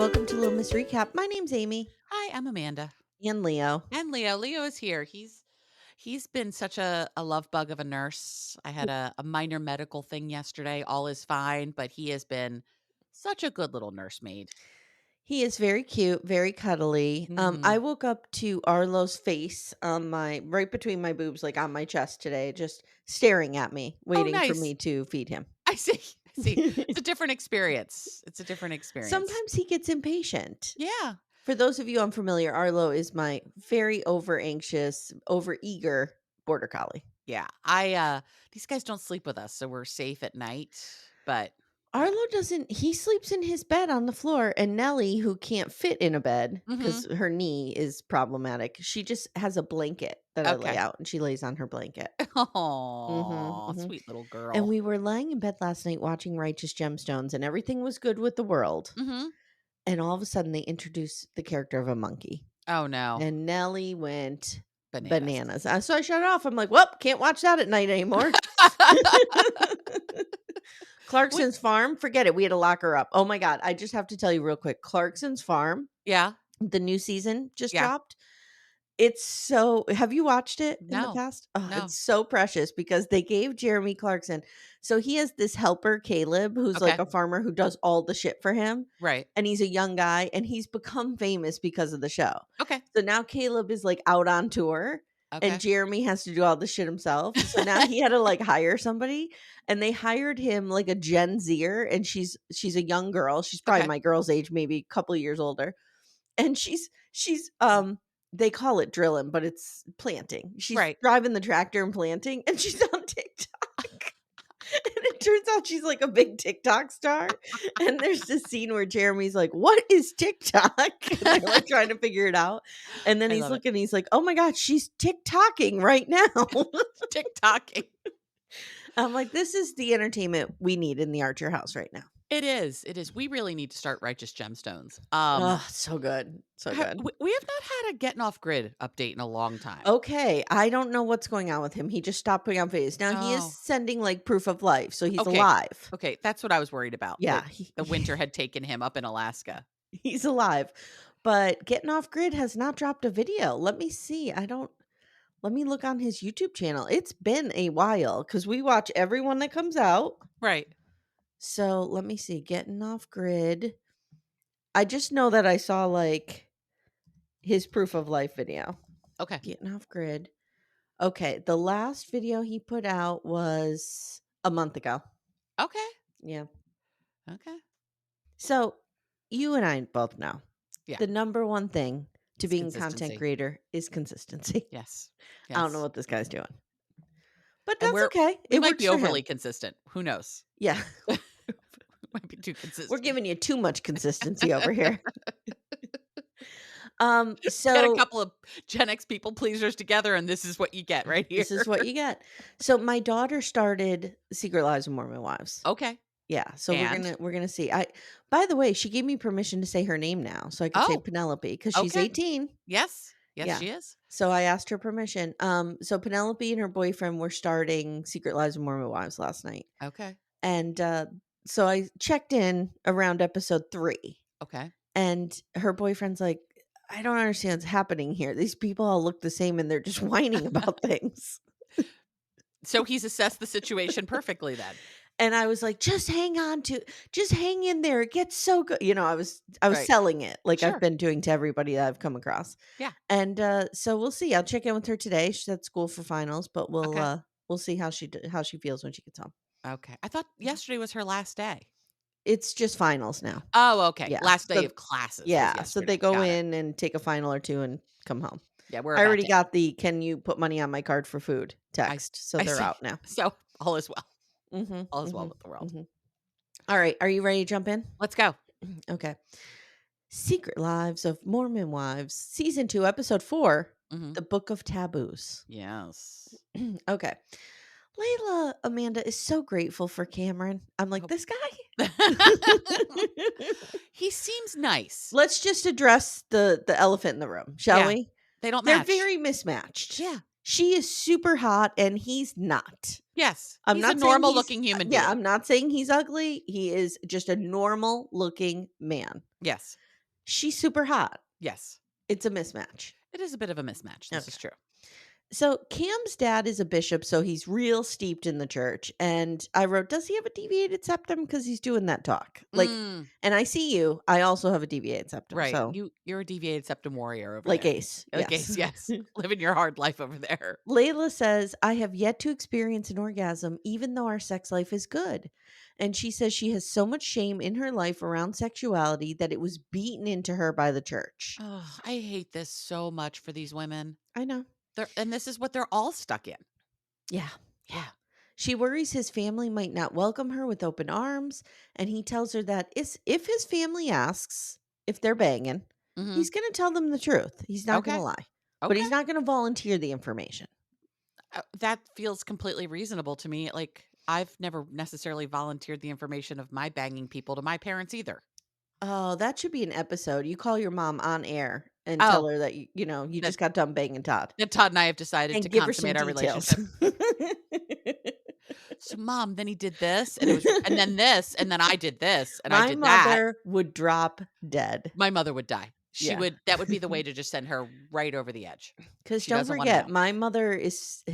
welcome to Little Miss Recap. My name's Amy Hi, I'm Amanda. and Leo. And Leo. Leo is here. He's been such a love bug of a nurse. I had a minor medical thing yesterday. All is fine, but he has been such a good little nursemaid. He is very cute, very cuddly. Hmm. I woke up to Arlo's face on my right between my boobs, like on my chest today, just staring at me, Oh, waiting for nice. me to feed him. I see. I see. It's a different experience. It's a different experience. Sometimes he gets impatient. Yeah. For those of you unfamiliar, Arlo is my very over anxious, over eager border collie. Yeah. These guys don't sleep with us, so we're safe at night. But yeah. Arlo doesn't he sleeps in his bed on the floor, and Nellie, who can't fit in a bed Hmm. because her knee is problematic, she just has a blanket that I lay Okay. out, and she lays on her blanket. Mhm, Oh, mhm. sweet little And girl. we were lying in bed last night watching Righteous Gemstones, and everything was good with the world, Hmm. and all of a sudden, they introduced the character of a monkey, Oh no. and Nellie went Bananas. bananas. So I shut it off. I'm like, "Well, can't watch that at night anymore." We Clarkson's Farm, forget it, we had to lock her up. Oh my god, I just have to tell you real quick, Clarkson's Farm, Yeah, the new season just yeah. dropped. It's so have you watched it in the No, past? Oh, no. it's so precious because they gave Jeremy Clarkson so he has this helper, Caleb, who's like Okay, a farmer who does all the shit for him, right. and he's a young guy, and he's become famous because of the show. Okay, So now Caleb is, like, out on tour, and okay. Jeremy has to do all the shit himself. So now he had to, like, hire somebody, and they hired him, like, a Gen Zer, and she's a young girl. She's probably Okay, my girl's age, maybe a couple years older, and she's, they call it drilling, but it's planting. She's right. driving the tractor and planting, and she's on TikTok. And it turns out she's like a big TikTok star. And there's this scene where Jeremy's like, "What is TikTok?" And they're like trying to figure it out. And then I he's love it. looking, he's like, "Oh my God, she's TikToking right now." TikToking. I'm like, this is the entertainment we need in the Archer house right now. It is, it is. We really need to start Righteous Gemstones. Oh, so good. So good. We have not had a Getting Off Grid update in a long time. Okay. I don't know what's going on with him. He just stopped putting out videos. Now he is Oh, sending like proof of life. So he's okay. alive. Okay, that's what I was worried about, that Yeah. the winter had taken him up in Alaska. He's alive. But Getting Off Grid has not dropped a video. Let me see. I don't Let me look on his YouTube channel. It's been a while because we watch everyone that comes out. Right. So let me see. Getting Off Grid. I just know that I saw like his proof of life video. Okay. Getting Off Grid. Okay. The last video he put out was a month ago. Okay. Yeah. Okay. So you and I both know Yeah, the number one thing to it's being a content consistency. creator is consistency. Yes. I don't know Yes. what this guy's doing, but And that's okay. we It might works be for overly him. consistent. Who knows? Yeah. Might be too We're consistent. giving you too much consistency over here. Get a So couple of Gen X people pleasers together, and this is what you get right here. this is what you get. So my daughter started Secret Lives of Mormon Wives. Okay. Yeah, so And we're gonna see. I By the way, she gave me permission to say her name now, so I could say oh, Penelope because she's okay. 18. Yes. Yes, Yeah. she is. So I asked her permission. So Penelope and her boyfriend were starting Secret Lives of Mormon Wives last night. Okay. And so I checked in around episode 3. Okay. And her boyfriend's like, "I don't understand what's happening here. These people all look the same and they're just whining about things." So he's assessed the situation perfectly then. And I was like, just hang in there. It gets so good. I was Right. selling it like I've Sure. been doing to everybody that I've come across. Yeah. And so we'll see. I'll check in with her today. She's at school for finals, but Okay. we'll see how she feels when she gets home. Okay. I thought Mhm. yesterday was her last day. It's just finals now. Oh, okay. Yeah. Last day So of classes was yeah, so they yesterday. go Got it. in and take a final or 2 and come home. Yeah, we're I about already to got the "Can you put money on my card for food" I text, so I they're see. out now. So all is well. Mhm, All is well mhm, with the world. mhm. Alright, are you ready to jump in? Let's go. Okay. Secret Lives of Mormon Wives, Season 2, Episode 4, Mhm. The Book of Taboos. Yes. Okay. Layla, Amanda, is so grateful for Cameron. I'm like, Oh. "This guy?" He seems nice. Let's just address the elephant in the room, shall Yeah. we? They don't They're match. very mismatched. Yeah. She is super hot and he's not. Yes. I'm He's a not saying normal he's looking human yeah, being. I'm not saying he's ugly. He is just a normal looking man. Yes. She's super hot. Yes. It's a mismatch. It is a bit of a mismatch. This is Okay. true. So Cam's dad is a bishop, so he's real steeped in the church. And I wrote, does he have a deviated septum? Because he's doing that talk. Like, Mm, and I see you. I also have a deviated septum. right. So You're a deviated septum warrior over like there. Ace. Like Yes. Ace, yes. Living your hard life over there. Layla says, I have yet to experience an orgasm, even though our sex life is good. And she says she has so much shame in her life around sexuality that it was beaten into her by the church. Oh, I hate this so much for these women. I know. And this is what they're all stuck in. Yeah. Yeah. Yeah. She worries his family might not welcome her with open arms. And he tells her that if his family asks if they're banging, Hmm. he's going to tell them the truth. He's not going to Okay. lie, but Okay. he's not going to volunteer the information. That feels completely reasonable to me. Like, I've never necessarily volunteered the information of my banging people to my parents either. Oh, that should be an episode. You call your mom on air and tell Oh, her that you that, just got done banging Todd that Todd and I have decided to and give her some consummate our details. relationship. So, mom, then he did this, and then this, and then I did this, and I My did that. mother would drop dead. My mother would die. Yeah. That would be the way to just send her right over the edge. Cuz She don't doesn't want to forget, know. my mother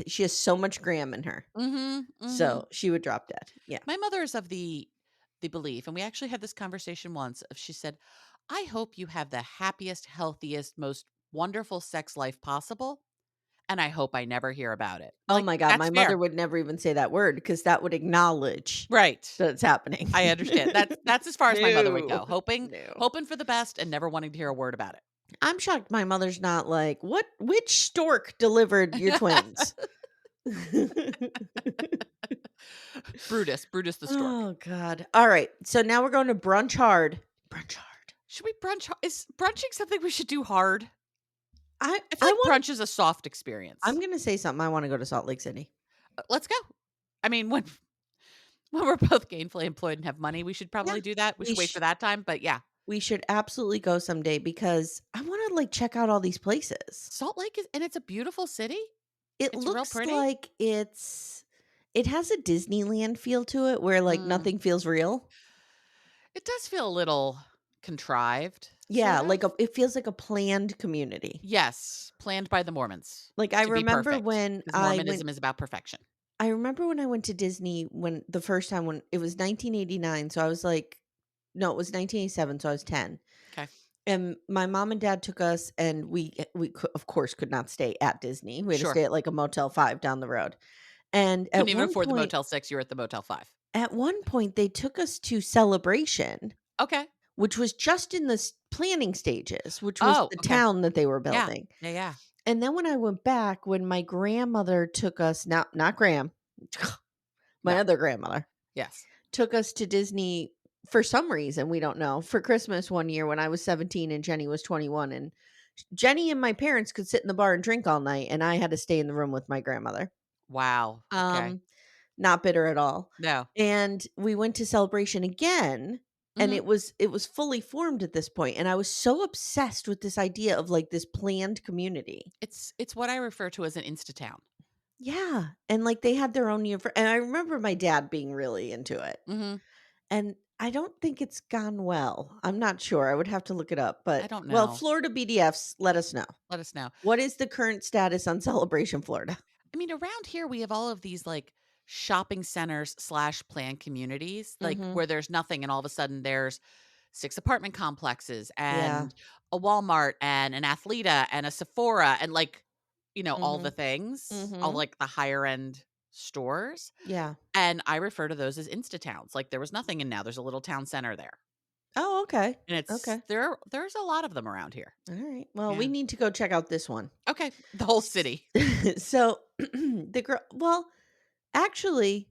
she has so much gram in her. Mhm. Mhm. So, she would drop dead. Yeah. My mother is of the belief, and we actually had this conversation once. She said, "I hope you have the happiest, healthiest, most wonderful sex life possible, and I hope I never hear about it." I'm Oh like, my god, "That's my mother fair." would never even say that word because that would acknowledge Right. that it's happening. I understand. That's as far as my mother would No. go, hoping No. hoping for the best and never wanting to hear a word about I'm shocked my mother's not like, which stork delivered your it. twins?" Brutus the stork. Oh god. All right. So now we're going to brunch hard. Brunch hard. Should we brunch? Is brunching something we should do hard? I I feel I like want brunch is a soft experience. I'm going to say something. I want to go to Salt Lake City. Let's go. I mean, when we're both gainfully employed and have money, we should Yeah. probably do that. We We should wait for sh- that time, but yeah. we should absolutely go someday because I want to like check out all these places. Salt Lake is and it's a beautiful city. It It's real looks pretty. like it has a Disneyland feel to it where like Mm. nothing feels real. It does feel a little contrived, Yeah, sort of. like it feels like a planned community. Yes, planned by the Mormons Like I to be remember perfect, when because Mormonism is about perfection. I remember when I went to Disney when the first time when it was 1989, so I was like no, it was 1987, so I was 10. Okay. And my mom and dad took us and of course could not stay at Disney. We had to Sure. stay at like a Motel 5 down the road. And Couldn't even afford the Motel 6, you were at the Motel 5. at one point they took us to Celebration, Okay. which was just in the planning stages, which was Oh, the okay. town that they were Yeah. building. Yeah, yeah. And then when I went back, when my grandmother took us, not Graham, my No. other grandmother Yes. took us to Disney for some reason, we don't know, for Christmas one year when I was 17 and Jenny was 21. And Jenny and my parents could sit in the bar and drink all night, and I had to stay in the room with my grandmother. Wow. Okay. Um, Not bitter at all. No. And we went to Celebration again, and Mhm. it was fully formed at this point, and I was so obsessed with this idea of like this planned community. It's what I refer to as an Insta-town. Yeah, and like they had their own and I remember my dad being really into it. Mhm. And I don't think it's gone well. I'm not sure. I would have to look it up, I but don't well, know. Florida BDFs, let us know. Let us know. What is the current status on Celebration Florida? I mean, around here we have all of these like shopping centers slash planned communities, like Mhm. where there's nothing, and all of a sudden there's 6 apartment complexes Yeah. and a Walmart and an Athleta and a Sephora and like, all the Mhm. things, all Mhm. like the higher end stores. Yeah. And I refer to those as Insta towns. Like there was nothing and now there's a little town center there. Oh, okay. And it's Okay. there's a lot of them around here. All right. Well, we Yeah. need to go check out this one. Okay. The whole city. So the girl, well, actually,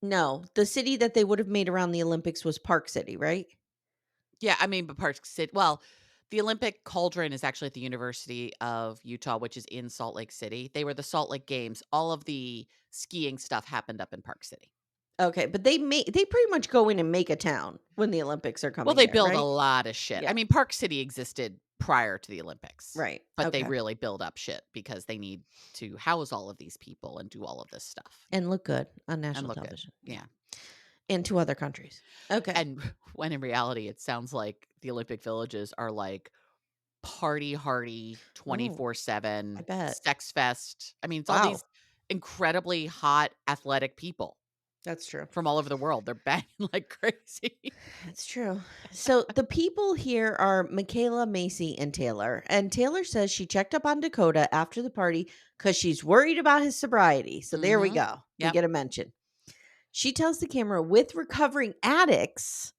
no, the city that they would have made around the Olympics was Park City, right? Yeah, I mean, but Park City. Well, the Olympic Cauldron is actually at the University of Utah, which is in Salt Lake City. They were the Salt Lake Games. All of the skiing stuff happened up in Park City. Okay, but they pretty much go in and make a town when the Olympics are Well, coming they there, build a right? lot of shit. I Yeah. mean, Park City existed prior to the Olympics, Right. but they Okay. really build up shit because they need to house all of these people and do all of this stuff And look good on and national look good. television. Yeah. Yeah. And 2 other countries. Okay. And when in reality, it sounds like the Olympic villages are like party hardy, Oh, I 24/7, bet. sex fest. I mean, it's all Wow. these incredibly hot, athletic people That's true. from all over the world. They're banging like crazy. That's true. So the people here are Michaela, Macy, and Taylor. And Taylor says she checked up on Dakota after the party because she's worried about his sobriety. So there we Mhm. go. We Yep. get a mention. She tells the camera, with recovering addicts,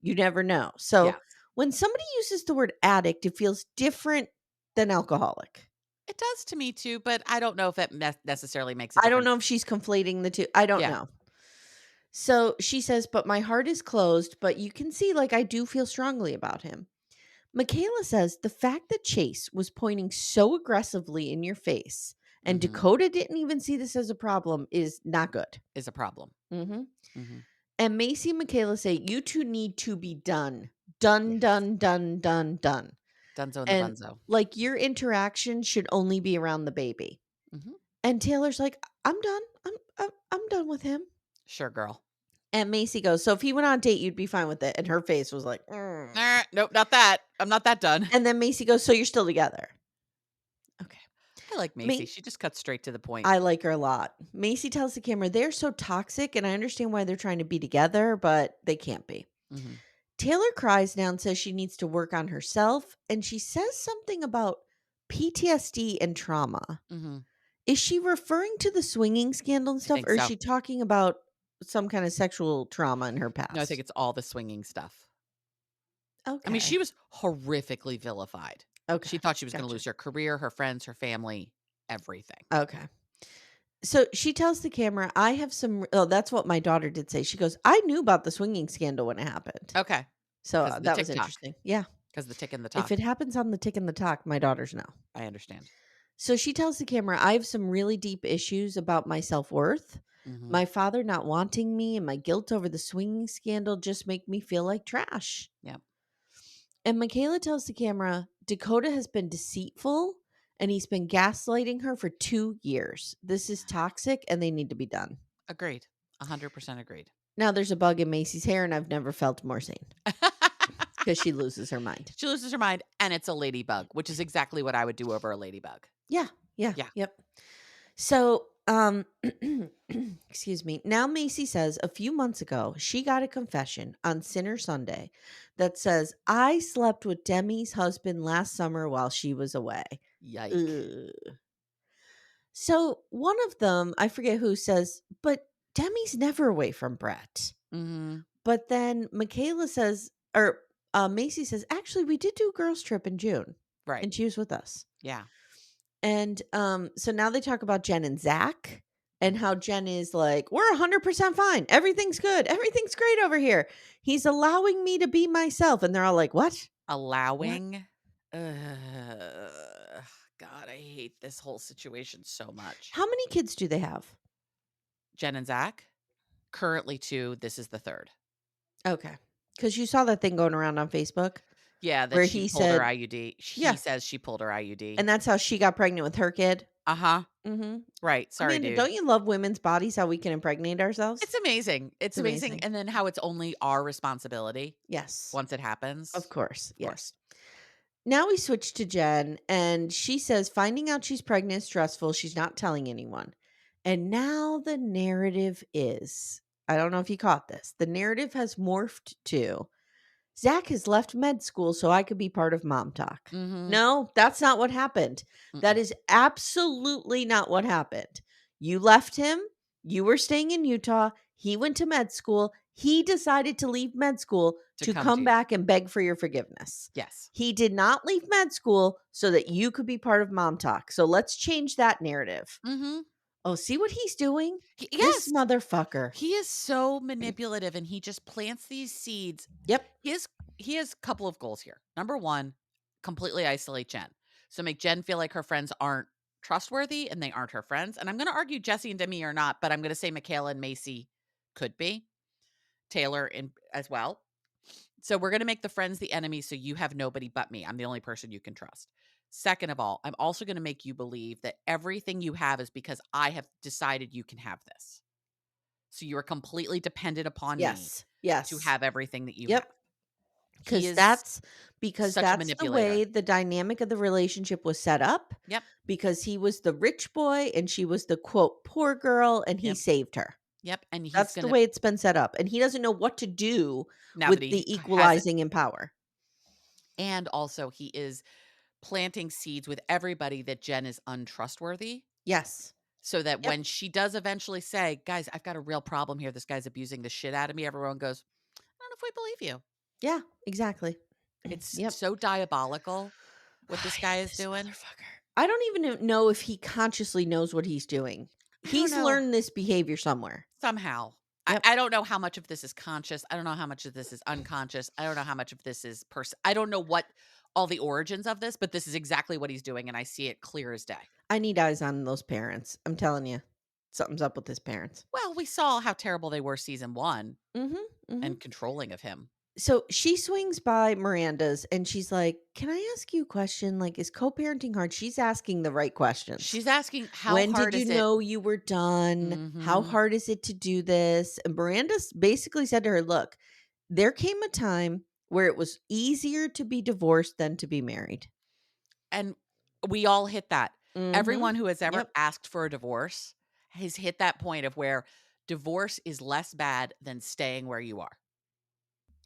you never know. So Yes. when somebody uses the word addict, it feels different than alcoholic. It does to me too, but I don't know if it necessarily makes a I don't difference. know if she's conflating the two. I don't Yeah. know. So she says, but my heart is closed, but you can see, like, I do feel strongly about him. Michaela says the fact that Chase was pointing so aggressively in your face and Mhm. Dakota didn't even see this as a problem is not good. Is a problem. Hmm. Mhm. And Macy and Michaela say, you two need to be done. Done, Yes. done, done, done, done. Dunzo and the And bunzo. like your interaction should only be around the baby. Mhm. And Taylor's like, I'm done. I'm done with him. Sure, girl. And Macy goes, so if he went on a date, you'd be fine with it. And her face was like, "Mm." Nah, nope, not that. I'm not that done. And then Macy goes, so you're still together. Okay. I like Macy. Ma- She just cuts straight to the point. I like her a lot. Macy tells the camera, they're so toxic, and I understand why they're trying to be together, but they can't be. Mhm. Taylor cries now and says she needs to work on herself. And she says something about PTSD and trauma. Mhm. Is she referring to the swinging scandal and I stuff, think or is so. she talking about some kind of sexual trauma in her No, I think past? it's all the swinging stuff. I mean, she Okay. was horrifically vilified. Okay. She thought she was gonna Gotcha. lose her career, her friends, her family, everything. Okay. So she tells the camera, I have some. Oh, that's what my daughter did say. She goes, I knew about the swinging scandal when it happened. Okay, So because of the that was TikTok, interesting. Yeah. because the tick and the If talk. it happens on the tick and the talk, my daughters know. I understand. So she tells the camera, I have some really deep issues about my self worth. Mhm. My father not wanting me and my guilt over the swinging scandal just make me feel like trash. Yep. And Michaela tells the camera, Dakota has been deceitful and he's been gaslighting her for 2 years. This is toxic and they need to be done. Agreed. 100% agreed. Now there's a bug in Macy's hair and I've never felt more sane because she loses her mind. She loses her mind, and it's a ladybug, which is exactly what I would do over a ladybug. Yeah. Yeah. Yeah. Yep. So, excuse me. Now Macy says a few months ago, she got a confession on Sinner Sunday that says, I slept with Demi's husband last summer while she was away. Yike. Ugh. So one of them, I forget who, says, but Demi's never away from Brett. Mhm. But then Michaela says, or Macy says, actually, we did do a girls' trip in June Right. and she was with us. Yeah. And so now they talk about Jen and Zach and how Jen is like, we're 100% fine. Everything's good. Everything's great over here. He's allowing me to be myself. And they're all like, what? What? Allowing. Ugh. God, I hate this whole situation so much. How many kids do they have? Jen and Zach, currently 2. This is the 3rd. Okay. Because you saw that thing going around on Facebook Yeah, that where she he pulled her said, IUD. He yeah. says she pulled her IUD. And that's how she got pregnant with her kid. Uh-huh. Mm-hmm. Right. Sorry, Amanda, dude. don't you love women's bodies, how we can impregnate ourselves? It's amazing. It's It's amazing. amazing. And then how it's only our responsibility Yes. once it happens. Of course. Of course. Yes. Now we switch to Jen, and she says finding out she's pregnant is stressful. She's not telling anyone. And now the narrative is, I don't know if you caught this. The narrative has morphed to Zach has left med school so I could be part of Mom Talk. Mhm. No, that's not what happened. That Mm-mm. is absolutely not what happened. You left him. You were staying in Utah. He went to med school. He decided to leave med school To to come to come you. back and beg for your forgiveness. Yes. He did not leave med school so that you could be part of Mom Talk. So let's change that narrative. Mhm. Oh, see what he's doing? This Yes. motherfucker. He is so manipulative, and he just plants these seeds. Yep. He has a couple of goals here. Number 1, completely isolate Jen. So make Jen feel like her friends aren't trustworthy and they aren't her friends. And I'm going to argue Jesse and Demi are not, but I'm going to say Michaela and Macy could be. Taylor as well. So we're going to make the friends the enemy so you have nobody but me. I'm the only person you can trust. Second of all, I'm also going to make you believe that everything you have is because I have decided you can have this. So So you are completely dependent upon me Yes. to Yes. have everything that you have. Yep. He 'Cause is because such a that's the manipulator. way the dynamic of the relationship was set up, Yep, because he was the rich boy and she was the, quote, "poor girl," and he yep, saved her. yep, and he's That's the gonna way it's been set up, and he doesn't know what to do now that with he the has it, equalizing in power. and also he is planting seeds with everybody that Jen is untrustworthy, Yes. so that Yep. when she does eventually say, "Guys, I've got a real problem here. This guy's abusing the shit out of me," everyone goes, "I don't know if we believe you." Yeah, exactly. It's Yep. so diabolical what I this guy hate is this doing. motherfucker. I don't even know if he consciously knows what he's doing. I don't He's know. learned this behavior somewhere. Somehow. Yep. I don't know how much of this is conscious. I don't know how much of this is unconscious. I don't know how much of this is I don't know what all the origins of this, but this is exactly what he's doing, and I see it clear as day. I need eyes on those parents. I'm telling you, something's up with his parents. Well, we saw how terrible they were season 1 Mhm, mhm. and controlling of him. So she swings by Miranda's and she's like, "Can I ask you a question? Like, is co-parenting hard?" She's asking the right questions. She's asking, "How When did hard you is it?" know you were done? How Mhm. hard is it to do this? And basically said to her, "Look, there came a time where it was easier to be divorced than to be married." And we all hit that. Mhm. Everyone who has ever Yep. asked for a divorce has hit that point of where divorce is less bad than staying where you are.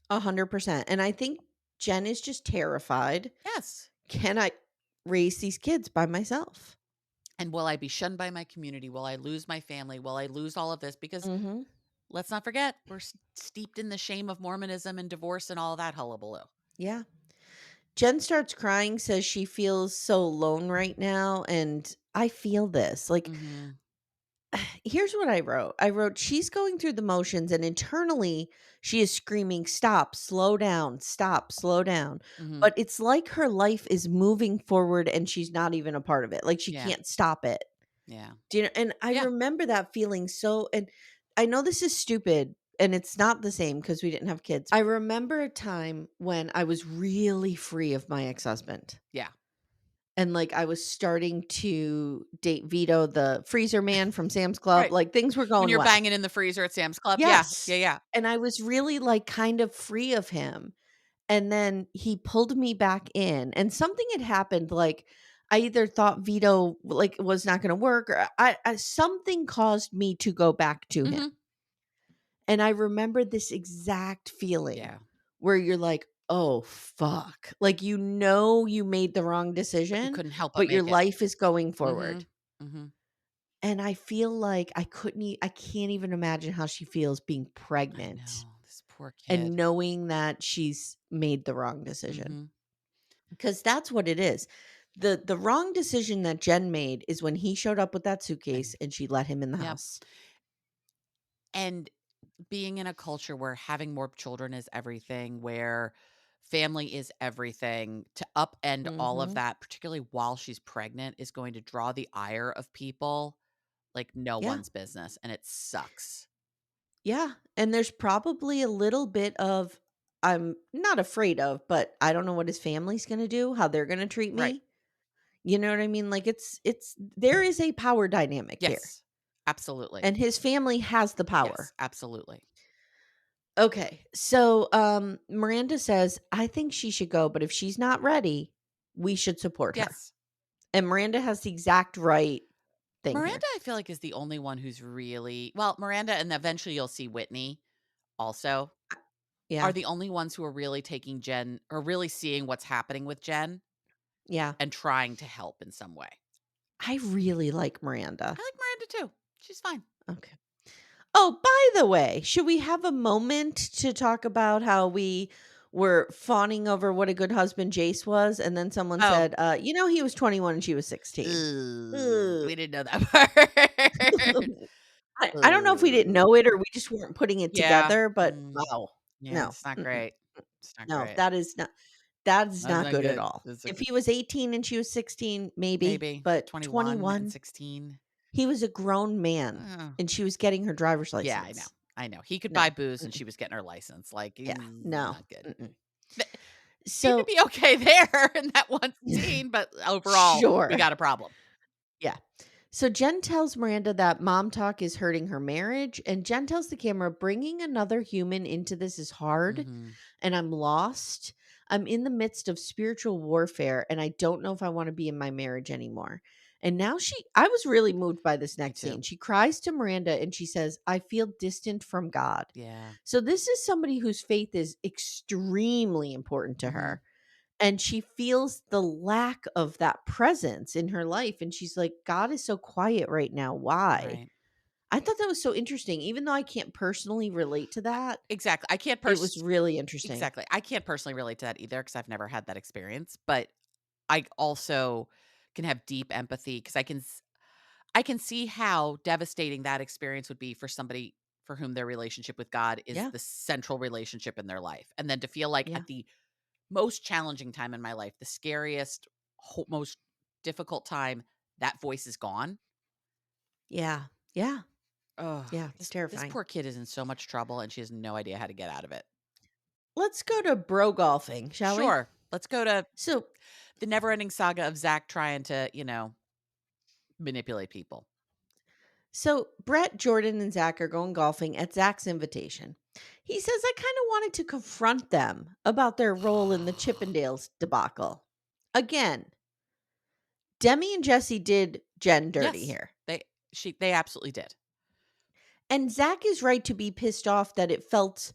100%. And I think Jen is just terrified. Yes. Can I raise these kids by myself? And will I be shunned by my community? Will I lose my family? Will I lose all of this? Because Mhm. let's not forget, we're steeped in the shame of Mormonism and divorce and all that hullabaloo. Yeah. Jen starts crying, says she feels so alone right now, and I feel this. Like, Mhm. here's what I wrote. I wrote, "She's going through the motions, and internally, she is screaming, 'Stop, slow down, stop, slow down.' Mhm. But it's like her life is moving forward and she's not even a part of it. Like, she Yeah. can't stop it." Yeah. Do you know? And I Yeah. remember that feeling so, and I know this is stupid and it's not the same because we didn't have kids. I remember a time when I was really free of my ex husband. Yeah. And, like, I was starting to date Vito, the freezer man from Sam's Club, Right. like, things were When going you're well. banging in the freezer at Sam's Club. Yeah. Yes, Yeah. Yeah. and I was really, like, kind of free of him, and then he pulled me back in, and something had happened, like, I either thought Vito, like, was not gonna work, or I something caused me to go back to him, Mhm. and I remember this exact feeling Yeah. where you're like, "Oh, fuck." Like, you know you made the wrong But you decision, couldn't help but but your make it. life is going forward. Mhm. Mhm. And I feel like I can't even imagine how she feels being I pregnant know. This poor and kid. knowing that she's made the wrong decision. Mhm. Because that's what it is. The wrong decision that Jen made is when he showed up with that suitcase And and she let him in the yep. house. And being in a culture where having more children is everything, where family is everything, to upend all of Mhm. that, particularly while she's pregnant, is going to draw the ire of people like no Yeah. one's business, and it sucks. Yeah. And there's probably a little bit of, I'm not afraid of, but I don't know what his family's going to do, how they're going to treat Right. me. You know what I mean? Like, it's there is a power dynamic here. Yes. Absolutely. And his family has the power. Yes, absolutely. Okay. So, Miranda says, "I think she should go, but if she's not ready, we should support her." Yes. And Miranda has the exact right thing Miranda, here. I feel like, is the only one who's really well, Miranda, and eventually you'll see Whitney also, are Yeah. the only ones who are really taking Jen or really seeing what's happening with Jen Yeah. and trying to help in some way. I really like Miranda. I like Miranda too. She's fine. Okay. Oh, by the way, should we have a moment to talk about how we were fawning over what a good husband Jace was, and then someone Oh, said, he was 21 and she was 16." Ugh. we didn't know that part. I don't know if we didn't know it or we just weren't putting it Yeah. together, but Mm, wow. yeah, No. it's not Mm-mm. great. It's not No, great. that is That's not not good at good. all. It's a If he was 18 and she was 16, maybe, maybe, but but 21 and 21, 16. he was a grown man Uh, and she was getting her driver's yeah, I know. license. I know. He could No. buy booze and Mm-mm. she was getting her license. Like, Yeah. No. not good. Mm-mm. Th- Seemed to So be okay there in that one scene, but overall, we sure. got a problem. Yeah. So Jen tells Miranda that mom talk is hurting her marriage, and Jen tells the camera, bringing another human into this is hard, Mhm. and I'm lost. I'm in the midst of spiritual warfare, and I don't know if I want to be in my marriage anymore. And now I was really moved by this Me next too. scene. She cries to Miranda and she says, I feel distant from God. Yeah. So this is somebody whose faith is extremely important to Mhm. her, and she feels the lack of that presence in her life, and she's like, God is so quiet right now, why? Right. I thought that was so interesting. Even though I can't personally relate to that, Exactly. I can't it was really interesting. exactly. I can't personally relate to that either because I've never had that experience, but I also can have deep empathy because I can see how devastating that experience would be for somebody for whom their relationship with God is Yeah, the central relationship in their life. And then to feel like yeah, at the most challenging time in my life, the scariest, most difficult time, that voice is gone. yeah, yeah, Oh, yeah, it's this terrifying. poor kid is in so much trouble and she has no idea how to get out of it. Let's go to bro golfing, shall we? Sure. Let's go to So the never ending saga of Zach trying to, manipulate people. so Brett, Jordan, and Zach are going golfing at Zach's invitation. He says, I kind of wanted to confront them about their role in the Chippendales debacle. Again, Demi and Jesse did Jen dirty Yes. here. They absolutely did. And Zach is right to be pissed off that it felt,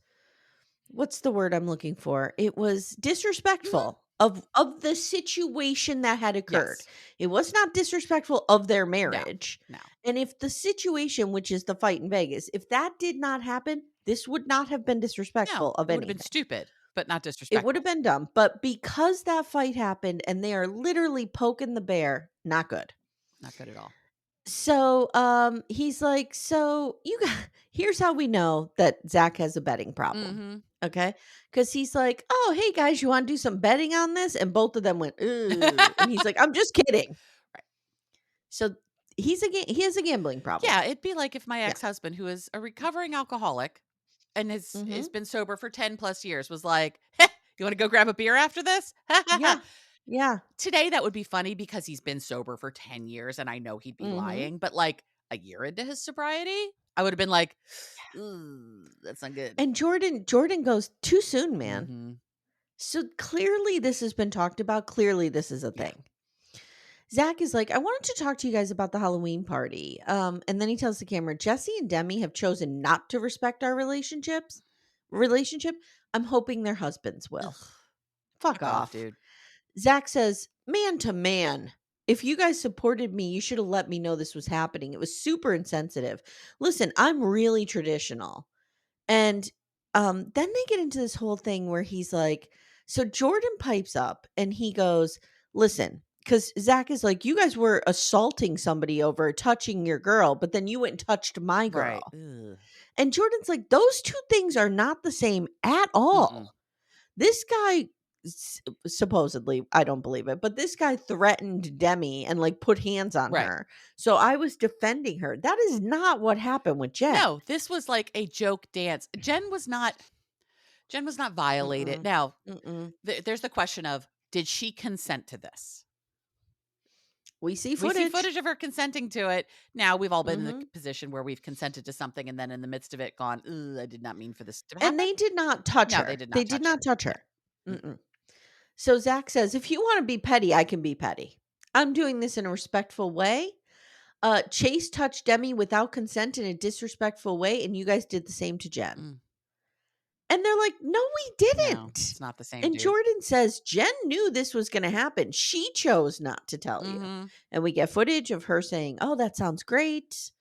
what's the word I'm looking for? It was Mhm. disrespectful of the situation that had occurred. Yes. It was not disrespectful of their No. marriage. No. And if the situation, which is the fight in Vegas, if that did not happen, this would not have been No. disrespectful of It would have been anything. stupid, but not It would have disrespectful. been dumb. But because that fight happened and they are literally poking the bear, not good. Not good at all. So, he's like, "So you got here's how we know that Zach has a betting problem." Mhm. Okay? Because he's like, "Oh, hey guys, you wanna do some betting on this?" And both of them went, "Ooh." And he's like, "I'm just kidding." Right. So he has a gambling problem. Yeah, it'd be like if my Yeah. ex-husband, who is a recovering alcoholic and has Mhm. been sober for 10 plus years, was like, "Heh, you wanna go grab a beer after this?" Yeah. Yeah. Today, that would be funny because he's been sober for 10 years and I know he'd be Mhm. lying, but, like, a year into his sobriety, I would have been like, "Ooh, that's not good." And Jordan goes, "Too soon, man." Mhm. So clearly this has been talked about. Clearly this is a Yeah. thing. Zach is like, I wanted to talk to you guys about the Halloween party. And then he tells the camera, Jesse and Demi have chosen not to respect our relationship. I'm hoping their husbands will. Ugh, Fuck fuck off, off. dude. Zach says, man to man. If you guys supported me, you should have let me know this was happening. It was super insensitive. Listen, I'm really traditional. And then they get into this whole thing where he's like, so Jordan pipes up and he goes, listen, because Zach is like, you guys were assaulting somebody over touching your girl, but then you went and touched my Right. girl. Ugh. And Jordan's like, those two things are not the same at Mm-mm. all. This guy supposedly, I don't believe it, but this guy threatened Demi and like put hands on Right. her. So I was defending her. That is not what happened with Jen. No, this was like a joke dance. Jen was not violated. Mm-mm. Now, Mm-mm. there's the question of, did she consent to this? We see We see footage. footage of her consenting to it. Now, we've all been in the Mhm. position where we've consented to something and then in the midst of it gone, "Ugh, I did not mean for this to And happen." they did not touch No, they her. did They not did touch not her. touch No. her. Mm-mm. Mm-mm. So Zach says, if you want to be petty, I can be petty. I'm doing this in a respectful way. Chase touched Demi without consent in a disrespectful way, and you guys did the same to Jen. Mm. And they're like, no, we No, didn't. it's not the same And dude. Jordan says, Jen knew this was going to happen. She chose not to tell you. Mhm. And we get footage of her saying, oh, that sounds great.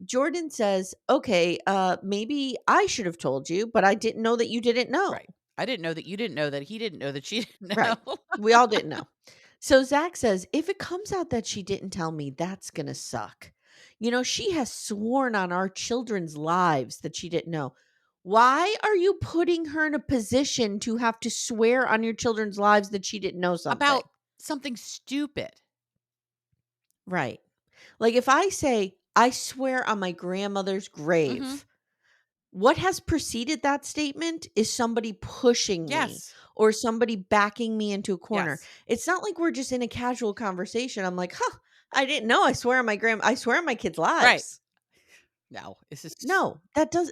Jordan says, okay, maybe I should have told you, but I didn't know that you didn't know. Right. I didn't know that you didn't know that he didn't know that she didn't Right. know. We all didn't know. So Zach says, if it comes out that she didn't tell me, that's going to suck. You know, she has sworn on our children's lives that she didn't know. Why are you putting her in a position to have to swear on your children's lives that she didn't know something? About something stupid. Right. Like if I say, I swear on my grandmother's Mhm. grave, what has preceded that statement is somebody pushing me Yes. or somebody backing me into a corner. Yes. It's not like we're just in a casual conversation. I'm like, huh, I didn't know. I swear on I swear on my kids' Right. lives. No, this is No,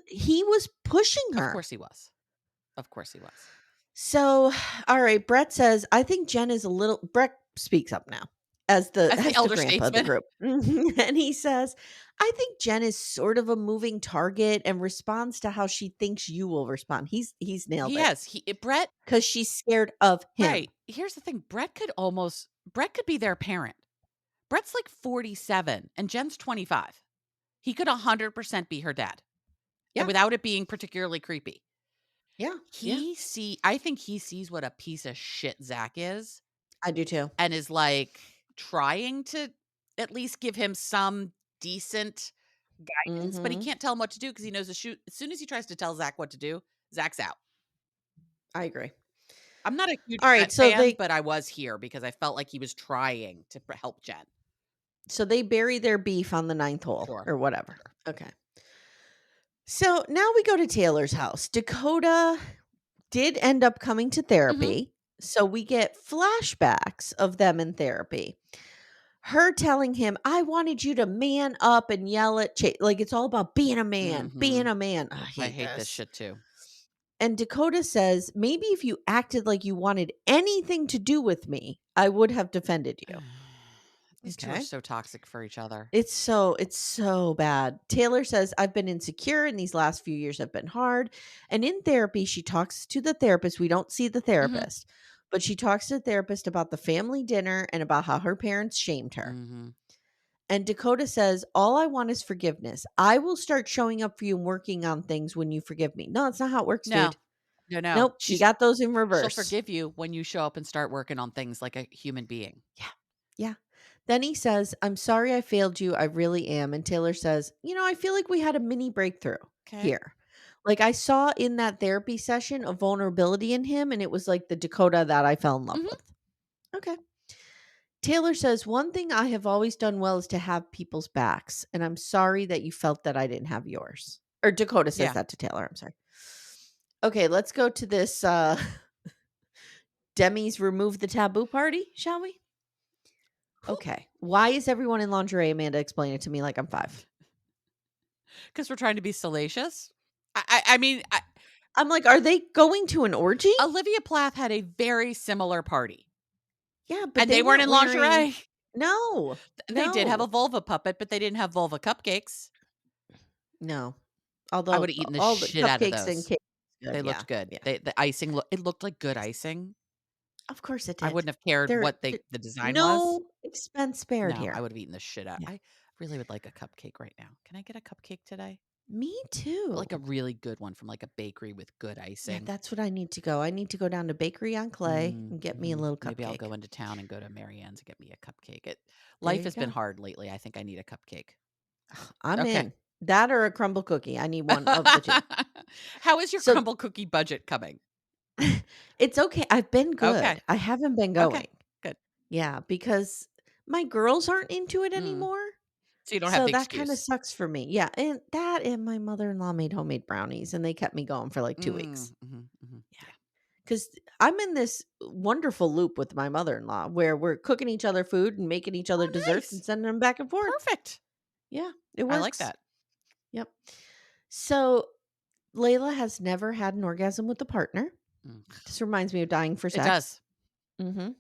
he was pushing of her. course he was. Of course he was. So, all right, Brett says, I think Jen is a little Brett speaks up now As the as the elder grandpa of the statesman. group. And he says, I think Jen is sort of a moving target and responds to how she thinks you will respond. He's nailed it. Yes, Brett, Because she's scared of him. right. Here's the thing. Brett could be their parent. Brett's like 47 and Jen's 25. He could 100% be her dad. And Yeah. without it being particularly creepy. Yeah. Yeah. I think he sees what a piece of shit Zach is I do too. and is like trying to at least give him some decent guidance, but he Mhm. can't tell him what to do because he knows as soon as he tries to tell Zach what to do, Zach's out. I agree. I'm not a huge All right, Brett fan, they but I was here because I felt like he was trying to help Jen. so they bury their beef on the ninth hole Sure. or whatever. Sure. Okay. So now we go to Taylor's house. Dakota did end up coming to therapy. So we get flashbacks of them in therapy. Her telling him, I wanted you to man up and yell at like it's all about being a man, being Mhm. a man. I I hate hate this this. shit too. And Dakota says, maybe if you acted like you wanted anything to do with me, I would have defended you. These two are Okay. so toxic for each other. It's so bad. Taylor says, I've been insecure and these last few years have been hard. And in therapy, she talks to the therapist. We don't see the Mhm. therapist, but she talks to the therapist about the family dinner and about how her parents shamed her. Mhm. And Dakota says, all I want is forgiveness. I will start showing up for you and working on things when you forgive me. No, that's not how it works, No. dude. No. Nope. You got those in She'll reverse. forgive you when you show up and start working on things like a human being. Yeah. Yeah. Then he says, I'm sorry I failed you. I really am. And Taylor says, I feel like we had a mini breakthrough Okay. here. Like I saw in that therapy session a vulnerability in him, and it was like the Dakota that I fell in love Mhm. with. Okay. Taylor says, one thing I have always done well is to have people's backs. And I'm sorry that you felt that I didn't have yours. Or Dakota says Yeah. that to Taylor. I'm sorry. Okay, let's go to this Demi's remove the taboo party, shall we? Okay. Why is everyone in lingerie, Amanda? Explain it to me like I'm 5. Because we're trying to be salacious. I mean, I'm like, are they going to an orgy? Olivia Plath had a very similar party, Yeah, but and they they weren't weren't in wearing. lingerie. No, They did have a no, vulva puppet, but they didn't have vulva cupcakes. no. I Although would have eaten the all the shit out of cupcakes and those. cake, good. They Yeah, looked good. yeah. The icing it looked like good icing. Of course it I did. wouldn't have cared what There the design was. no expense spared No, I here. would have eaten the shit out. Yeah, I really would like a cupcake right now. Can I get a cupcake today? me But too. like a really good one from like a bakery with good Yeah, icing. that's what I need to go. I need to go down to Bakery on Clay and get me a Mhm. little Maybe I'll cupcake. go into town and go to Marianne's and get me a cupcake. There Life you has been go. hard lately. I think I need a cupcake. I'm Okay. in. That or a crumble cookie. I need one of the 2. How is your So crumble cookie budget coming? it's okay. I've been good. Okay. I haven't been Okay. going. Good. Yeah, because my girls aren't into it Mm. anymore. So you don't have So the that kinda excuse. sucks for me. Yeah, and my mother-in-law made homemade brownies, and they kept me going for, like, 2 weeks. Mhm, mhm. Yeah, Yeah. because 'cause I'm in this wonderful loop with my mother-in-law where we're cooking each other food and making each other Oh, desserts and nice. sending them back and forth. Perfect. Yeah, it I like works. that. Yep. So, Layla has never had an orgasm with a partner. Mm. This reminds me of Dying for It Sex. does. Mhm.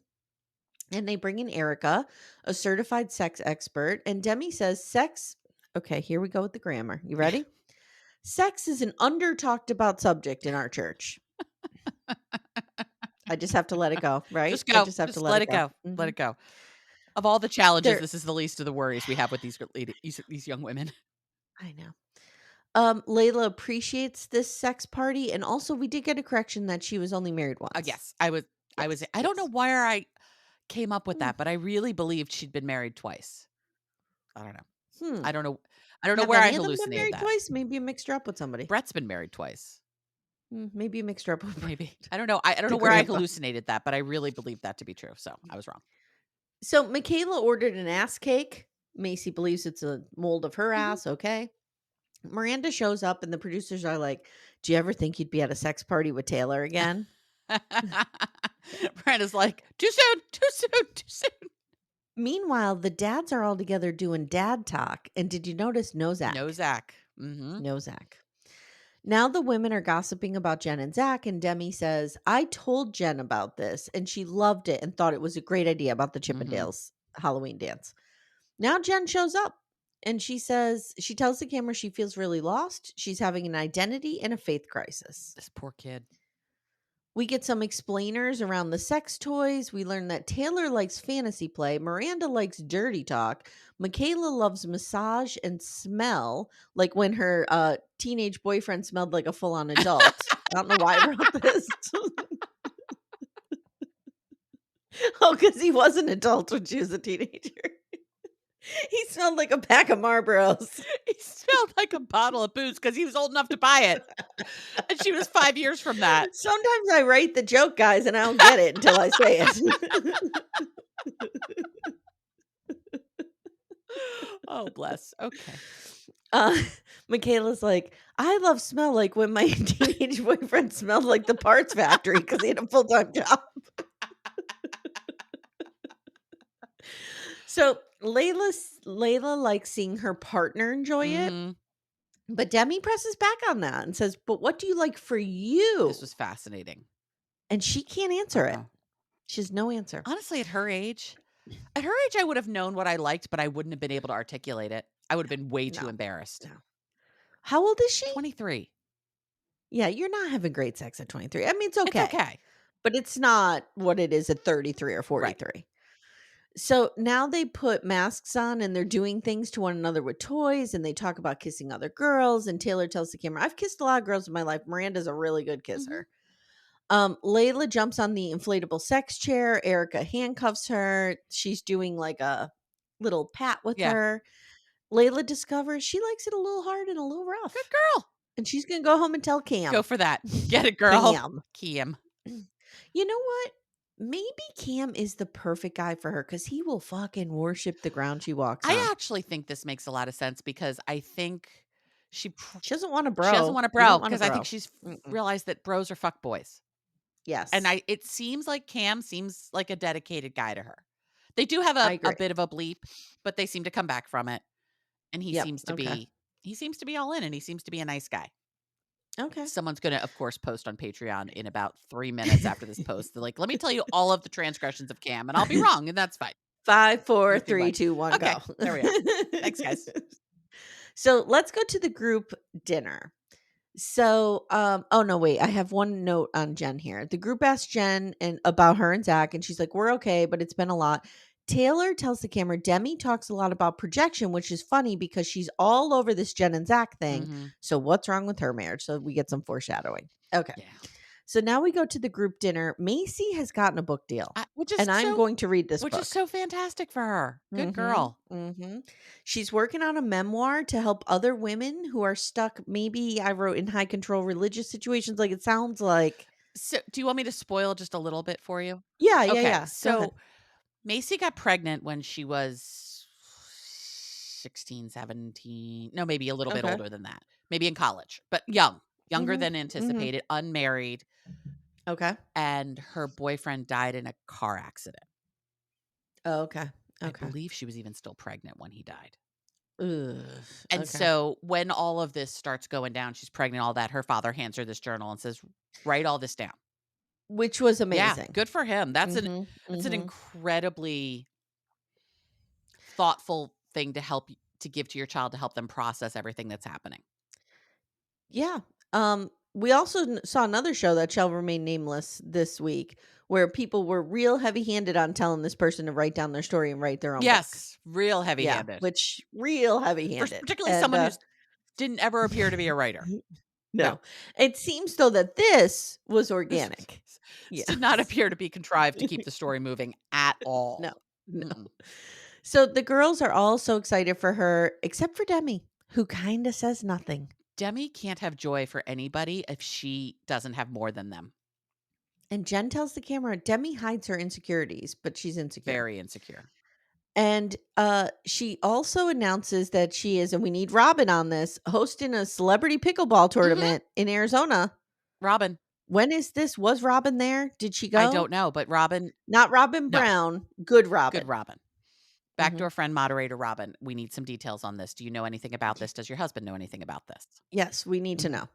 And they bring in Erica, a certified sex expert, and Demi says sex. Okay, here we go with the grammar. You Yeah. ready? Sex is an under talked about subject in our church. I just have to let it go, right? Just I go. just have to Just let let it it go. go. Let Mhm. it go. Of all the challenges, There this is the least of the worries we have with these young women. I know. Layla appreciates this sex party, and also we did get a correction that she was only married once. Yes, I was Yes, I don't know yes. where I came up with Hmm. that, but I really believed she'd been married twice. I don't know. Hmm. I don't know. I don't know Have where I any of them been hallucinated married that. twice? Maybe you mixed her up with somebody. Brett's been married twice. Maybe you mixed her up with Maybe. I don't know. I don't the know where I grandpa. hallucinated that, but I really believed that to be true. So I was wrong. So Michaela ordered an ass cake. Macy believes it's a mold of her Mhm. ass. Okay. Miranda shows up, and the producers are like, do you ever think you'd be at a sex party with Taylor again? Miranda's like, too soon, too soon, too soon. Meanwhile, the dads are all together doing dad talk. And did you notice no No Zach? Zach. Mhm. No Zach. Now the women are gossiping about Jen and Zach, and Demi says, I told Jen about this, and she loved it and thought it was a great idea about the Mhm. Chippendales Halloween dance. Now Jen shows up and she tells the camera she feels really lost. She's having an identity and a faith crisis. This poor kid. We get some explainers around the sex toys. We learn that Taylor likes fantasy play. Miranda likes dirty talk. Michaela loves massage and smell, like when her teenage boyfriend smelled like a full on adult. I don't know why I wrote this. Oh, because he was an adult when she was a teenager. He smelled like a pack of Marlboros. He smelled like a bottle of booze because he was old enough to buy it. And she was 5 years from that. Sometimes I write the joke, guys, and I don't get it until I say it. Oh, bless. Okay. Uh, Michaela's like, I love smell like when my teenage boyfriend smelled like the parts factory because he had a full-time job. So Layla likes seeing her partner enjoy it, Mhm. but Demi presses back on that and says, but what do you like for you? This was fascinating. And she can't answer it. Uh-uh. She has no answer. Honestly, at her age, I would have known what I liked, but I wouldn't have been able to articulate it. I would have been way too No, embarrassed. no. How old is she? 23. Yeah, you're not having great sex at 23. I mean, it's It's okay. okay. But it's not what it is at 33 or Right. 43. So now they put masks on and they're doing things to one another with toys and they talk about kissing other girls. And Taylor tells the camera, I've kissed a lot of girls in my life. Miranda's a really good kisser. Layla jumps on the inflatable sex chair. Erica handcuffs her. She's doing like a little pat with Yeah. her. Layla discovers she likes it a little hard and a little rough. Good girl. And she's going to go home and tell Cam. Go for that. Get it, girl. Cam. Cam. You know what? Maybe Cam is the perfect guy for her because he will fucking worship the ground she walks on. I actually think this makes a lot of sense because I think she doesn't want a bro. she doesn't want a You don't bro want a because I bro. think she's realized that bros are fuck boys. Yes. And it seems like Cam seems like a dedicated guy to her. They do have I a agree. bit of a bleep, but they seem to come back from it. And he Yep, seems to okay. be all in and he seems to be a nice guy. Okay. Someone's going to, of course, post on Patreon in about 3 minutes after this post. They're like, let me tell you all of the transgressions of Cam, and I'll be wrong, and that's fine. 5, 4, Nothing 3, like- 2, 1, Okay, go. there we are. Thanks, guys. So let's go to the group dinner. So, oh no, wait, I have one note on Jen here. The group asked Jen and about her and Zach, and she's like, we're okay, but it's been a lot. Taylor tells the camera, Demi talks a lot about projection, which is funny because she's all over this Jen and Zach thing. Mhm. So what's wrong with her marriage? So we get some foreshadowing. Okay. Yeah. So now we go to the group dinner. Macy has gotten a book deal. Which is And I'm going to read this which book. is so fantastic for her. Good girl. She's working on a memoir to help other women who are stuck, maybe I wrote in high control religious situations, like it sounds like. So, do you want me to spoil just a little bit for you? Yeah. Okay. Go ahead. So, Macy got pregnant when she was 16, 17. No, maybe a little bit Okay. older than that. Maybe in college, but younger than anticipated, unmarried. Okay. And her boyfriend died in a car accident. Oh, okay. I believe she was even still pregnant when he died. Ugh, And so when all of this starts going down, she's pregnant, all that, her father hands her this journal and says, write all this down. which was amazing. Yeah, good for him. That's an incredibly thoughtful thing to give to your child to help them process everything that's happening. Yeah. We also saw another show that shall remain nameless this week where people were real heavy-handed on telling this person to write down their story and write their own book. Yes, real heavy-handed. Which real heavy-handed. Particularly someone who didn't ever appear to be a writer. No. It seems though that this was organic. This did not appear to be contrived to keep the story moving at all. No. So the girls are all so excited for her, except for Demi, who kind of says nothing. Demi can't have joy for anybody if she doesn't have more than them. And Jen tells the camera, Demi hides her insecurities, but she's insecure. Very insecure. And she also announces that she is, and we need Robin on this, hosting a celebrity pickleball tournament in Arizona. Robin. When is this? Was Robin there? Did she go? I don't know, but Robin. Not Robin Brown. Good Robin. Good Robin. Backdoor friend moderator Robin, we need some details on this. Do you know anything about Yeah. this? Does your husband know anything about this? Yes, we need to Mhm.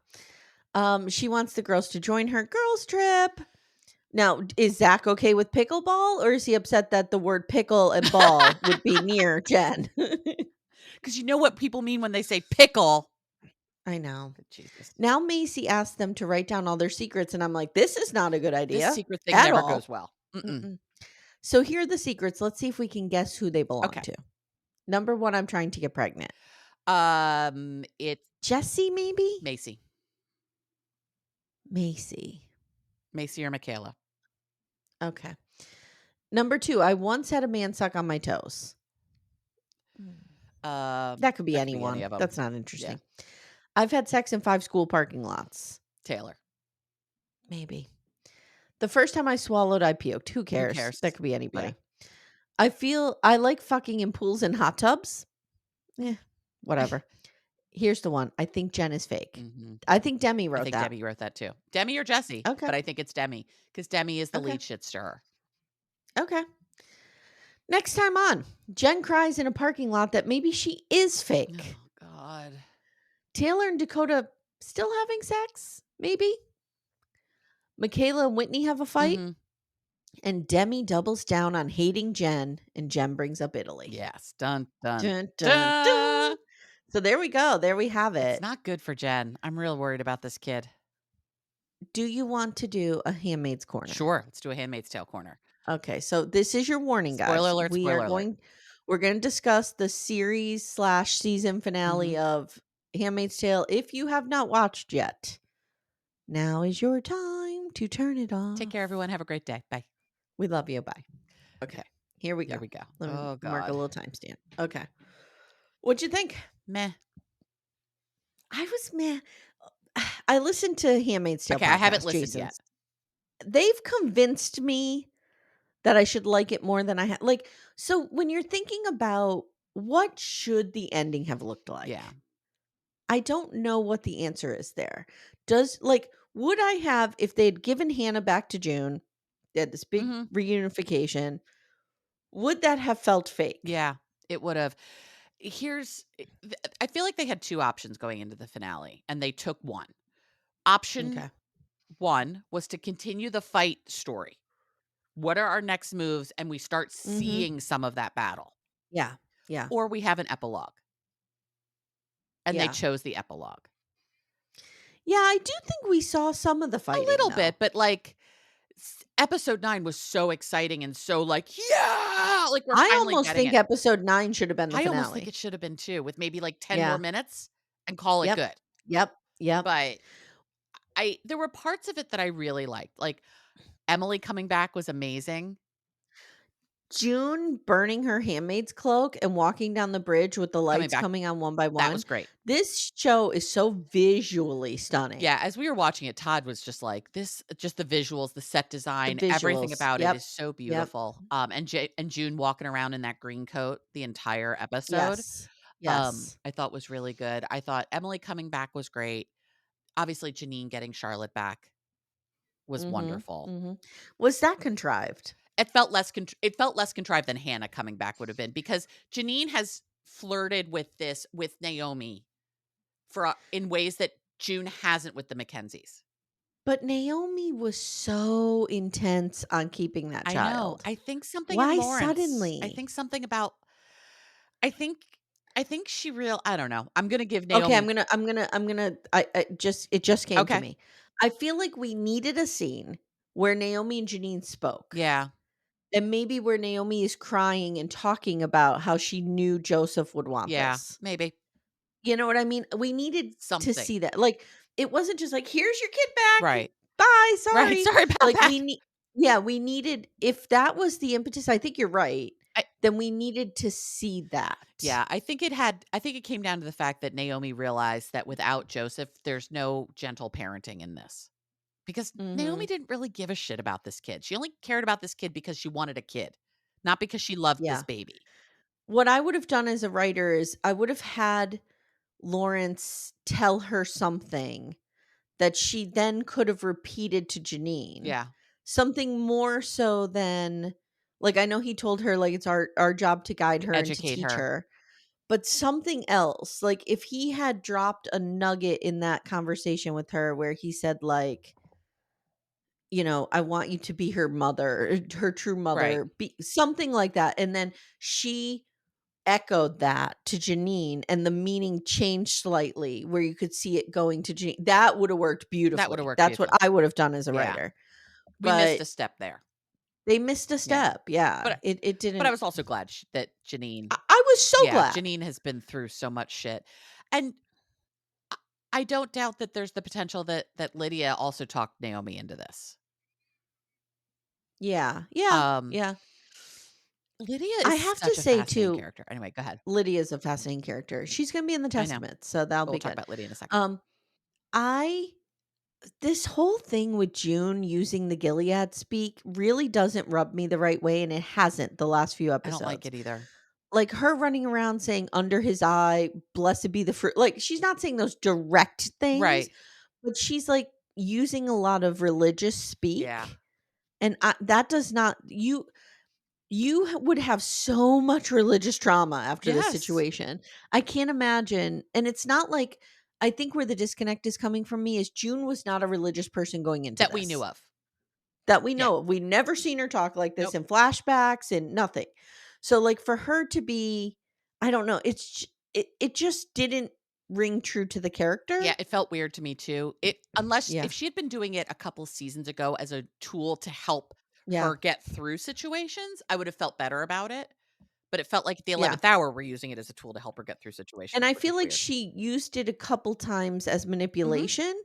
know. She wants the girls to join her girls trip. Now, is Zach okay with pickleball, or is he upset that the word pickle and ball would be near Jen? 'Cause you know what people mean when they say pickle. I know. Good Jesus. Now Macy asked them to write down all their secrets, and I'm like, this is not a good This idea secret thing at never all. goes well. Mm-mm. Mm-mm. So here are the secrets. Let's see if we can guess who they belong Okay. to. Number one, I'm trying to get pregnant. It's Jesse, maybe? Macy. Macy. Macy or Michaela. Okay. Number two, I once had a man suck on my toes. That could be That could be any anyone. of them. That's not Yeah. interesting. I've had sex in 5 school parking lots. Taylor. Maybe. The first time I swallowed, I puked. Who Who cares? cares? That could be Yeah. anybody. I like fucking in pools and hot tubs. Eh, whatever. Here's the one. I think Jen is fake. Mhm. I think Demi I wrote think that. Demi wrote that too. Demi or Jesse, Okay. but I think it's Demi because Demi is the Okay. lead shit stirrer. Okay. Next time on, Jen cries in a parking lot that maybe she is fake. Oh God. Taylor and Dakota still having sex? Maybe. Michaela and Whitney have a fight. Mhm. And Demi doubles down on hating Jen, and Jen brings up Italy. Yes. Dun dun Dun, dun, dun. dun. So there we go. There we have It's it. not good for Jen. I'm real worried about this kid. Do you want to do a Handmaid's Corner? Sure. Let's do a Handmaid's Tale corner. Okay, so this is your warning, Spoiler guys. alert, spoiler alert. We're going to discuss the series slash season finale Mhm. of Handmaid's Tale. If you have not watched yet, now is your time to turn it off. Take care, everyone. Have a great day. Bye. We love you. Bye. Okay, here we go. Here we go. Let me Oh mark a God. little timestamp. Okay. What'd you think? Meh. I was meh. I listened to Handmaid's Tale Okay, I haven't podcast, listened yet. Jason's. They've convinced me that I should like it more than I had. Like, so when you're thinking about what should the ending have looked like, Yeah. I don't know what the answer is there. Would I have, if they'd given Hannah back to June, they had this big Mhm. reunification, would that have felt fake? Yeah, it would have. I feel like they had two options going into the finale, and they took one. Option Okay. one was to continue the fight story. What are our next moves? And we start Mm-hmm. seeing some of that battle. Yeah. Yeah. Or we have an epilogue. And they Yeah. chose the epilogue. Yeah, I do think we saw some of the A fighting. little though. bit, but like episode 9 was so exciting and so like, yeah, like we're I finally almost getting think it. episode 9 should have been the I finale. almost think it should have been too, with maybe like 10 Yeah. more minutes and call it Yep. good. Yep. Yep. But there were parts of it that I really liked. Like Emily coming back was amazing. June burning her handmaid's cloak and walking down the bridge with the lights back. coming on one by That one. was great. This show is so visually stunning. Yeah, as we were watching it, Todd was just like, "This, just the visuals, the set design, everything visuals. about Yep. it is so beautiful." And June walking around in that green coat the entire episode, Yes. Yes. I thought was really good. I thought Emily coming back was great. Obviously, Janine getting Charlotte back was wonderful. Mm-hmm. Was that contrived? It felt less contrived than Hannah coming back would have been, because Janine has flirted with Naomi in ways that June hasn't with the Mackenzies. But Naomi was so intense on keeping that I child. know. I think something Why in Lawrence. suddenly? I think something about. I think she I don't know. I'm gonna give Naomi. Okay, it just came to Okay. me. I feel like we needed a scene where Naomi and Janine spoke. Yeah. And maybe where Naomi is crying and talking about how she knew Joseph would want Yeah. this. Maybe You know what I mean? We needed something. to see that. Like, it wasn't just like, here's your kid back. Right. Bye. Sorry. Right. Sorry about Like, that. we needed, if that was the impetus, I think you're right. Then we needed to see that. Yeah. I think it came down to the fact that Naomi realized that without Joseph, there's no gentle parenting in this. Because Naomi didn't really give a shit about this kid. She only cared about this kid because she wanted a kid, not because she loved this baby. What I would have done as a writer is I would have had Lawrence tell her something that she then could have repeated to Janine. Yeah. Something more so than Like, I know he told her, like, it's our job to guide To her and to educate teach her. her, but something else, like, if he had dropped a nugget in that conversation with her where he said, like, "I want you to be her mother, her true Right. mother," be something like that, and then she echoed that to Janine and the meaning changed slightly where you could see it going to Janine. That would have worked That would've beautifully. worked That's what beautiful. I would have done as a Yeah. writer. We missed But a step there. they missed a Yeah. step. Yeah. But It but I didn't was also glad that Janine. I was so Yeah, glad. Janine has been through so much shit. And I don't doubt that there's the potential that Lydia also talked Naomi into this. Yeah. Yeah. Um, Yeah. Lydia I is have to such a say fascinating too, character. Anyway, go ahead. Lydia's a fascinating character. She's gonna be in the I know, Testament, so that'll but we'll be talk good. about Lydia in a second. Um, I this whole thing with June using the Gilead speak really doesn't rub me the right way, and it hasn't the last few I don't like episodes. it either. Like, her running around saying, "Under his eye, blessed be the fruit," like, she's not saying those direct things, Right. but she's, like, using a lot of religious Yeah. speak, and that does not would have so much religious trauma after this Yes. situation. I can't imagine, and it's not like I think where the disconnect is coming from me is June was not a religious person going into That we knew this, of. that we Yeah. know of. We've never seen her talk like this Nope. in flashbacks and nothing. So, like, for her to be I don't know, it just didn't ring true to the character. Yeah, it felt weird to me too. It unless Yeah. if she had been doing it a couple seasons ago as a tool to help Yeah. her get through situations, I would have felt better about it. But it felt like at the Yeah. 11th hour, we're using it as a tool to help her get through And situations, I which feel was like weird. she used it a couple times as Mhm. manipulation,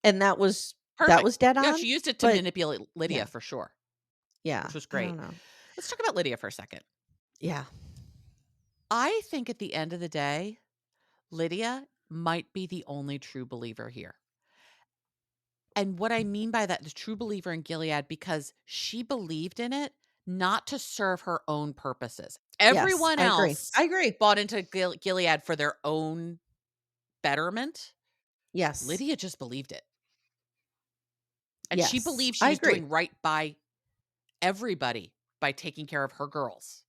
and that was Perfect. dead Yeah, on, she used it to but manipulate Lydia yeah. for sure, Yeah, which was I don't great. know. Let's talk about Lydia for a second. Yeah. I think at the end of the day, Lydia might be the only true believer here. And what I mean by that, the true believer in Gilead, because she believed in it not to serve her own purposes. Yes, Everyone I agree. else I agree. bought into Gilead for their own betterment. Yes. Lydia just believed it. And she Yes, believed she I was agree. doing right by everybody by taking care of her girls.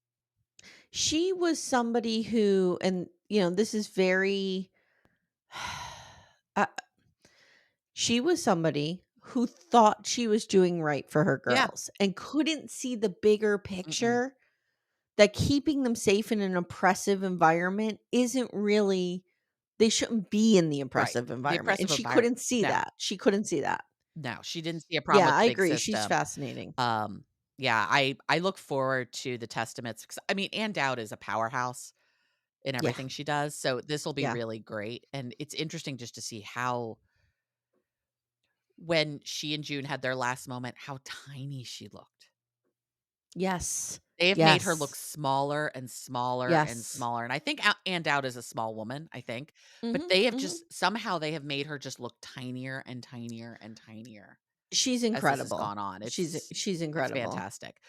She was somebody who and, this is very uh, she was somebody who thought she was doing right for her Yeah. girls and couldn't see the bigger Mm-mm. picture that keeping them safe in an oppressive environment isn't really they shouldn't be in the Right. oppressive The environment, and oppressive she environment. couldn't see No, that. She couldn't see that. no, she didn't see a problem Yeah, with the I big agree. She's system. fascinating. Um, yeah, I look forward to the Testaments because I mean, Ann Dowd is a powerhouse in Yeah, everything she does. So this will be yeah. really great. And it's interesting just to see how when she and June had their last moment, how tiny she looked. Yes. They have made her look Yes. smaller and smaller and Yes. smaller, and I think Ann Dowd is a small woman, I think, but Mhm, they have mhm. just somehow they have made her just look tinier and tinier and tinier She's as this has incredible. gone on. She's It's incredible. fantastic.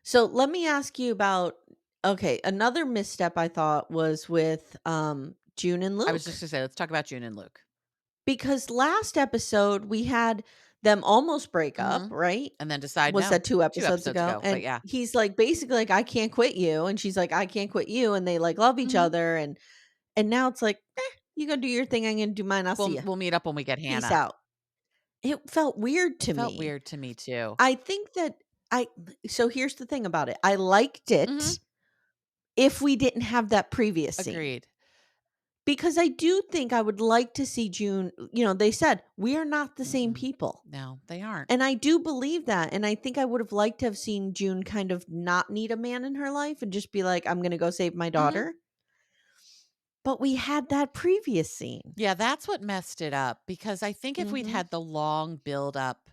So, let me ask you about okay, another misstep I thought was with, June and I was just Luke. gonna say, let's talk about June and Luke. Because last episode, we had them almost break up, Mhm. right? And then decide Was no. that 2 2 episodes episodes ago? ago, but And yeah. he's, like, basically like, "I can't quit you," and she's like, "I can't quit you," and they, like, love each Mhm. other, and now it's like, you go do your thing, I'm gonna do mine, I'll see We'll ya. we'll meet up when we get Peace Hannah. out." It felt weird It to felt me. weird to me too. I think that I so here's the thing about it, I liked Mhm. it if we didn't have that previous scene. Agreed. Because I do think I would like to see June they said, "We are not the same Mm-mm. people." No, they aren't. And I do believe that, and I think I would have liked to have seen June kind of not need a man in her life and just be like, "I'm gonna go save my Mhm. daughter." But we had that previous scene. Yeah, that's what messed it up because I think if we'd Mhm. had the long build up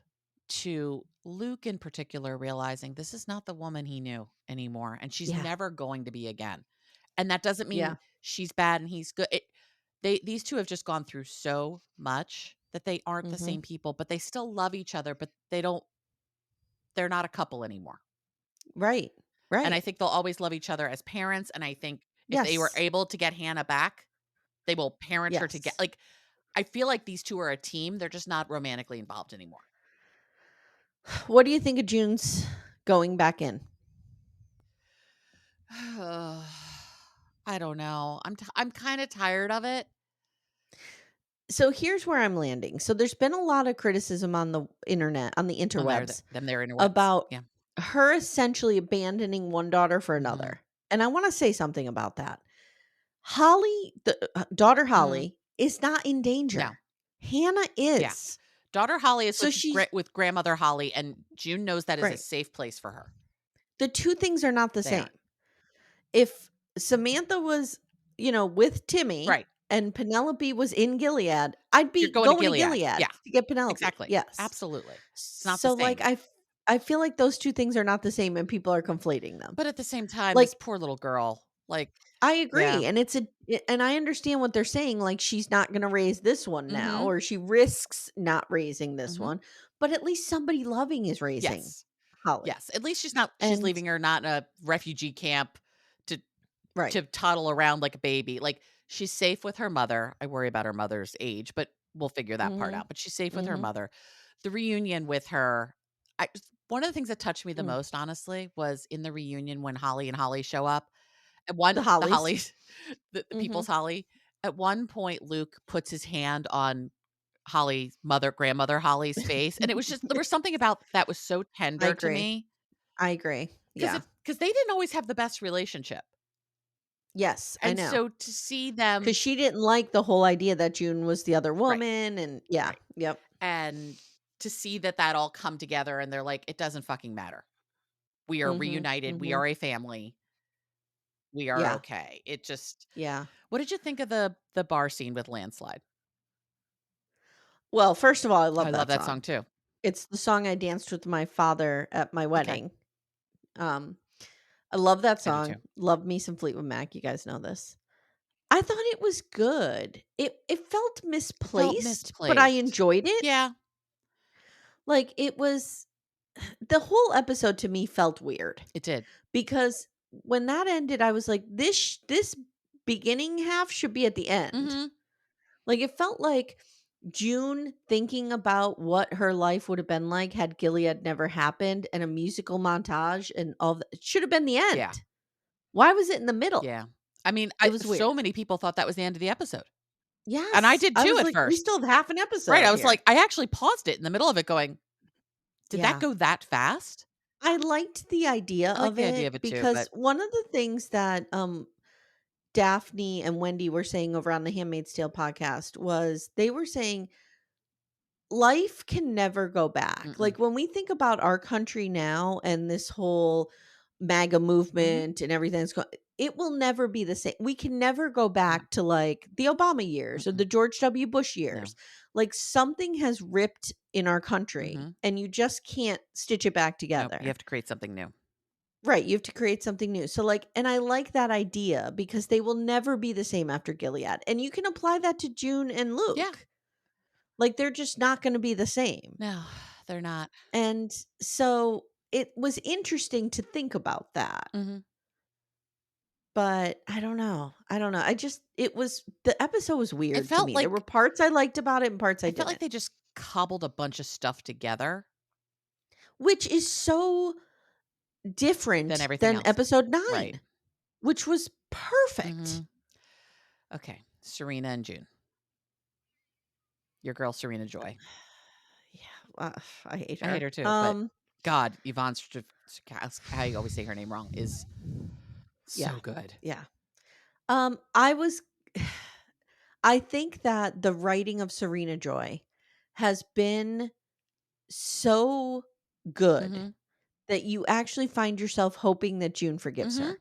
to Luke in particular realizing this is not the woman he knew anymore and she's Yeah. never going to be again. And that doesn't Yeah. mean she's bad and he's good. These two have just gone through so much that they aren't the Mhm. same people, but they still love each other, but they're not a couple anymore. Right. And I Right. think they'll always love each other as parents. And I think if they were Yes. able to get Hannah back, they will parent her to get Yes. like I feel like these 2 are a team, they're just not romantically involved anymore. What do you think of June's going back in? I don't know. I'm kinda tired of it. So here's where I'm landing. So there's been a lot of criticism on the internet, on the On interwebs, their interwebs. about Yeah. her essentially abandoning one daughter for Mhm. another. And I want to say something about that. Holly, the daughter Mhm. Holly, is not in No. danger. Hannah Yeah. is. Daughter Holly is So she's with grandmother Holly, and June knows that is a right. safe place for her. The two things are not the They same. aren't. If Samantha was, with Timmy Right. and Penelope was in Gilead, I'd You're be going to going to Gilead. Gilead Yeah. to get Penelope. Exactly. Yes. Absolutely. It's not the So, like, same. I feel like those 2 things are not the same and people are conflating them. But at the same time, Like, this poor little girl, like I yeah. agree, and and I understand what they're saying, like, she's not gonna raise this one now, Mhm. or she risks not raising this Mhm. one, but at least somebody loving is raising Yes. Holly. Yes. At least she's And leaving her not in a refugee camp to right. toddle around like a baby. Like, she's safe with her mother. I worry about her mother's age, but we'll figure that part Mhm. out. But she's safe with her Mhm. mother. The reunion with her, one of the things that touched me the Mm. most, honestly, was in the reunion when Holly and Holly show up. The The Hollies. Hollies, the Mhm. people's Holly. At one point, Luke puts his hand on grandmother Holly's face, and it was just there was something about that was so I tender to agree. me I agree. Yeah. because they didn't always have the best relationship, Yes, I and know. so to see 'Cause them she didn't like the whole idea that June was the other right, woman, and yeah, right, yep. and to see that all come together, and they're like, "It doesn't fucking matter. We are Mhm. reunited. We Mhm. are a family. We are Yeah. okay." It just Yeah. what did you think of the bar scene with Landslide? Well, first of all, I I love love that that song. song too. It's the song I danced with my father at my Okay, wedding. Um, I love that I do song. too. Love me some Fleetwood Mac, you guys know this. I thought it was good. It felt It felt misplaced, but I misplaced. enjoyed it. Yeah, Like, it was the whole episode to me felt weird it did. because when that ended, I was like, this beginning half should be at the end. Mhm. Like, it felt like June thinking about what her life would have been like had Gilead never happened, and a musical montage and all that it should have been the Yeah, end. Why was it in the middle? yeah. I mean, It I was so weird. many people thought that was the end of the episode, and I Yes. did I too was at like, we first. still have half an Right, episode I was here. like I actually paused it in the middle of it going, "Did that Yeah. go that fast?" I liked the idea I like of the idea of it it too, because but one of the things that Daphne and Wendy were saying over on the Handmaid's Tale podcast was they were saying life can never go back. mm-mm. Like when we think about our country now and this whole MAGA Mhm. movement and everything that's going, it will never be the same. We can never go No, back to like the Obama years or mm-mm. the George W. Bush No. years. Like something has ripped in our country Mhm. and you just can't stitch it back Nope, you together. have to create something new. Right, you have to create something new. So like and I like that idea because they will never be the same after Gilead. And you can apply that to June and Yeah. Luke. Like they're just not going to be the same. No, they're not. And so it was interesting to think about that. Mhm. But I don't know. I don't know. I just it was the episode was It weird to felt me. There were like parts I liked about it and parts I I felt like didn't. they just cobbled a bunch of stuff together Which is so than different everything than else. episode Right. 9, which was perfect. Mhm. Okay, Serena and June. Your girl Serena Joy. Yeah, I hate I hate her. her too, but God, Yvonne how you always say her name wrong, is Yeah. so good. Yeah. I was I think that the writing of Serena Joy has been so good Mhm. that you actually find yourself hoping that June forgives Mhm. her.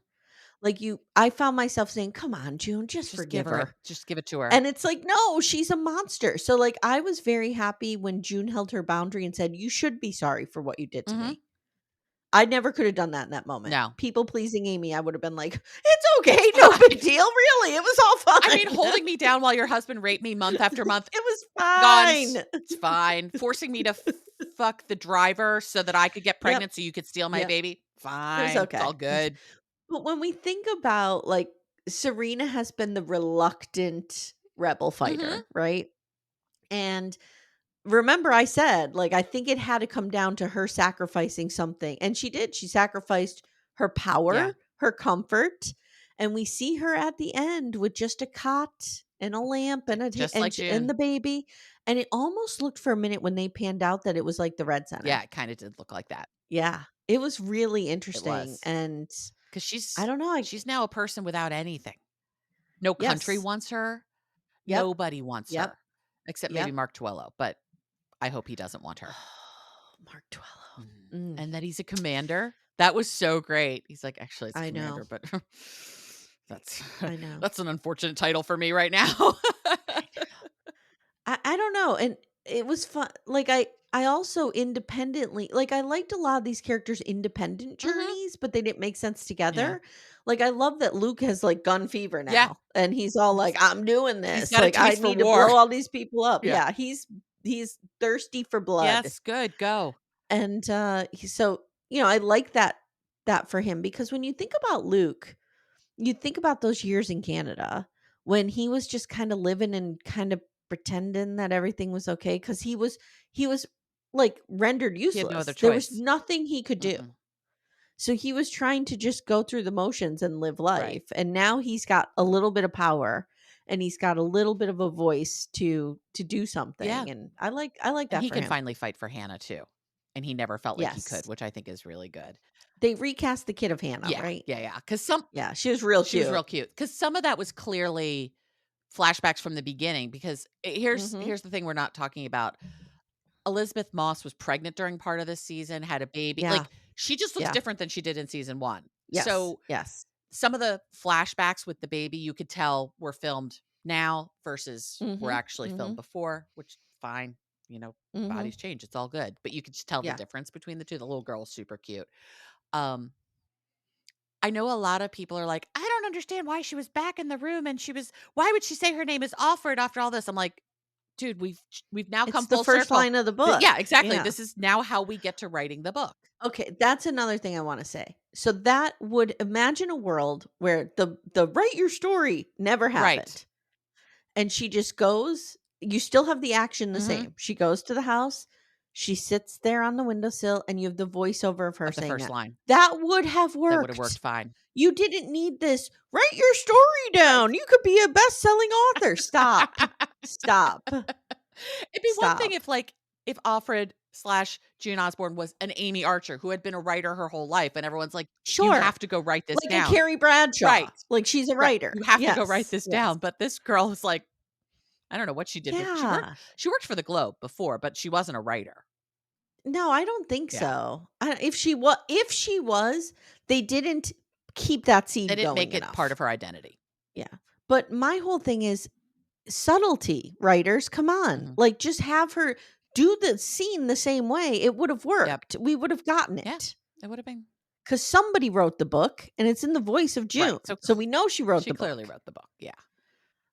Like I found myself saying, "Come on, June, just forgive her." Just give it to her. And it's like, "No, she's a monster." So like I was very happy when June held her boundary and said, "You should be sorry for what you did to Mhm. me." I never could have done that in that moment. No. People pleasing Amy, I would have been like, "It's okay, no big deal, really. It was all I mean, fine." holding me down while your husband raped me month after month, It was gone, fine. it's fine. Forcing me to fuck the driver so that I could get Yep, pregnant so you could steal my yep. baby, It was fine, it's okay. all good. But when we think about, like, Serena has been the reluctant rebel Mhm. fighter, right? And remember I said, like, I think it had to come down to her sacrificing something, and she did. She sacrificed her Yeah. power, her comfort, and we see her at the end with just a cot and a lamp and Just like and June. the baby, and it almost looked for a minute when they panned out that it was like the Red Yeah, Center. it kinda did look like that. Yeah, it was really It interesting, was. and 'Cause I don't know, she's now a person without anything. No country yes. wants her. Yep, Nobody wants yep, her, except maybe yep. Mark Twillo, but I hope he doesn't want her. Mark Twello. Mhm. Mm, And that he's a commander. That was so great. He's like, "Actually, it's I know, commander, but that's I know. that's an unfortunate title for me right now." I don't know, and it was fun. Like I also independently like I liked a lot of these characters' independent Mhm. journeys, but they didn't make sense Yeah. together. Like I love that Luke has like gun fever Yeah. now, and he's all like, He's "I'm doing he's this. got a Like I taste for need to war. blow all these people up." Yeah. Yeah, he's thirsty for blood, Yes, good, go. and so I like that for him because when you think about Luke, you think about those years in Canada when he was just kinda living and kind of pretending that everything was okay because he was, like, rendered He had no other useless. There was choice. nothing he could do. Mm-mm. So he was trying to just go through the motions and live Right. life, and now he's got a little bit of power, and he's got a little bit of a voice to do Yeah, something, and I like and that he for can him. finally fight for Hannah too, and he never felt like he could, Yes. which I think is really good. They recast the kid of Hannah, Yeah, right? yeah, yeah. Because Yeah, she was real she was cute. real cute. Because some of that was clearly flashbacks from the beginning because Mhm. here's the thing we're not talking about. Elizabeth Moss was pregnant during part of this season, had a baby. Yeah, Like, she just looks yeah. different than she did in season 1. Yes, So, yes. some of the flashbacks with the baby, you could tell were filmed now versus were Mhm, actually filmed mhm, before, which fine, you know, mhm. bodies change, it's all good. But you could just tell the Yeah. difference between the 2. The little girl was super cute. Um, I know a lot of people are like, "I don't understand why she was back in the room and why would she say her name is Alfred after all this?" I'm like, "Dude, we've now It's come the full first circle." line of the book. Yeah, exactly. Yeah. This is now how we get to writing the book. Okay, that's another thing I wanna say. So that would imagine a world where the write your story never Right. happened, and she just goes you still have the action the Mhm. same. She goes to the house, she sits there on the windowsill, and you have the voiceover of her Of the saying first that. line. That would have That would've worked worked. fine. You didn't need this, "Write your story Right. down. You could be a best-selling author." Stop. Stop. It'd be one thing Stop. if, like, if Alfred/June slash June Osborne was an Amy Archer who had been a writer her whole life, and everyone's like, "You Sure. have to go write this Like a down." Carrie Bradshaw. Right. Like she's a Right. You writer. have to go write Yes. this Yes. down, but this girl is like I don't know what she did bef Yeah. she worked for the Globe before, but she wasn't a writer. No, I don't think Yeah. so. If she was, they didn't keep that They seed didn't going make it part enough. of her identity. Yeah. But my whole thing is subtlety, writers, come on. Mhm. Like just have her do the scene the same way. It would have Yep. worked. We would have gotten Yeah. it. It would've been Cuz somebody wrote the book and it's in the voice of right. June. So So we know she wrote she the clearly book. wrote the book. Yeah.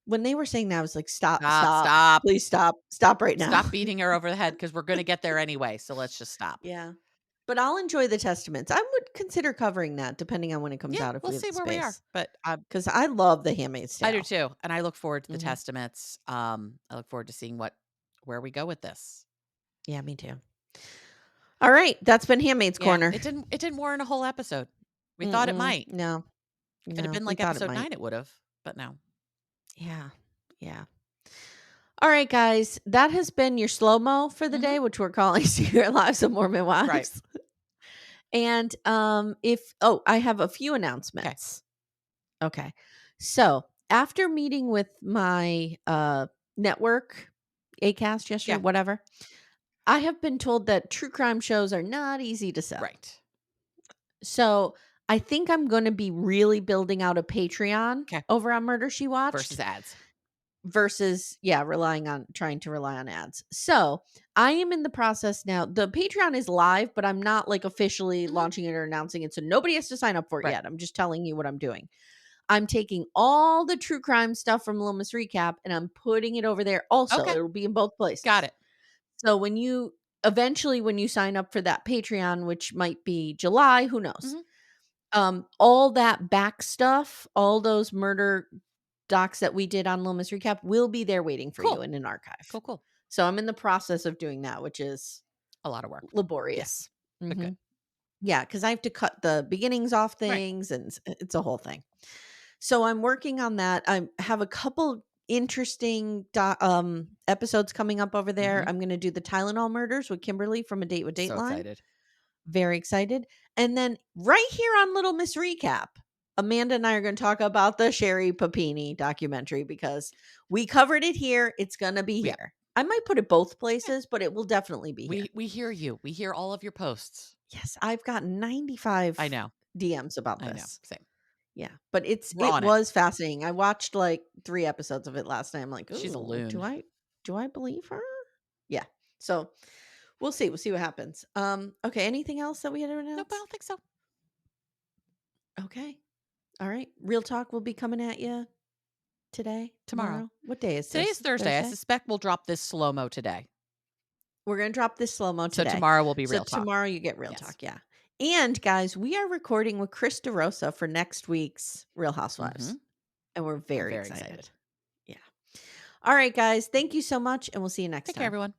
When they were saying that I was like stop, Stop, stop. stop. Please stop. Stop right now. Stop beating her over the head because 'cause we're gonna get there anyway, so let's just stop. Yeah. But I'll enjoy the Testaments. I would consider covering that depending on when it comes Yeah, out if we'll we have see the where we are, space. but, 'Cause I love The Handmaid's I do Tale. too, and I look forward to the Mhm. Testaments. I look forward to seeing where we go with this. Yeah, me too. All right, that's been Handmaid's Yeah, Corner. it didn't warrant a whole episode. We thought it Mm-mm. might. No, If it had no, been we like thought it episode might. 9, it would've, but no. Yeah, yeah. All right, guys, that has been your slow-mo for the Mhm. day, which we're calling Secret Lives of Mormon Right. Wives. And, I have a few 'Kay. announcements. Okay. So, after meeting with my, network, Acast yesterday, Yeah. whatever, I have been told that true crime shows are not easy to sell. Right. So, I think I'm gonna be really building out a Patreon 'Kay. over on Murder, She Versus Watched ads. versus, yeah, trying to rely on ads. So, I am in the process now. The Patreon is live, but I'm not, like, officially Mhm. launching it or announcing it, so nobody has to sign up for it Right. yet. I'm just telling you what I'm doing. I'm taking all the true crime stuff from Little Miss Recap and I'm putting it over there also. Okay. It'll be in both Got places. it. So when you sign up for that Patreon, which might be July, who knows? Mhm. All that back stuff, all those murder docs that we did on Little Miss Recap will be there waiting for you Cool. in an archive. Cool, cool. So I'm in the process of doing that, which is A lot of work. Yeah. laborious. But good. Mhm. Yeah, because I have to cut the beginnings off Right. things, and it's a whole thing. So I'm working on that. I have a couple interesting episodes coming up over there. Mhm. I'm going to do the Tylenol murders with Kimberly from A Date with So Dateline. excited. Very excited. And then right here on Little Miss Recap, Amanda and I are going to talk about the Sherry Papini documentary because we covered it here. It's going to be Yeah. here. I might put it both Yeah. places, but it will definitely be here. We hear you. We hear all of your posts. Yes, I've got I 95 know. DMs about I know. this. Same. Yeah, but We're it on it. was fascinating. I watched like 3 episodes of it last night. I'm like, She's a "Ooh, loon. do I believe her?" Yeah. So, we'll see what happens. Okay, anything else that we had to Nope, I announce? don't think so. Okay. All right. Real talk will be coming at you today, Tomorrow. tomorrow. What day is Today is this? Thursday. I Thursday? suspect we'll drop this slow-mo today. We're going to drop this slow-mo So today. tomorrow will be So real talk. tomorrow you get real Yes. talk, yeah. And guys, we are recording with Chris DeRosa for next week's Real Housewives. Mhm. And we're I'm very very excited. excited. Yeah. All right, guys. Thank you so much, and we'll see you next Take care, time. everyone.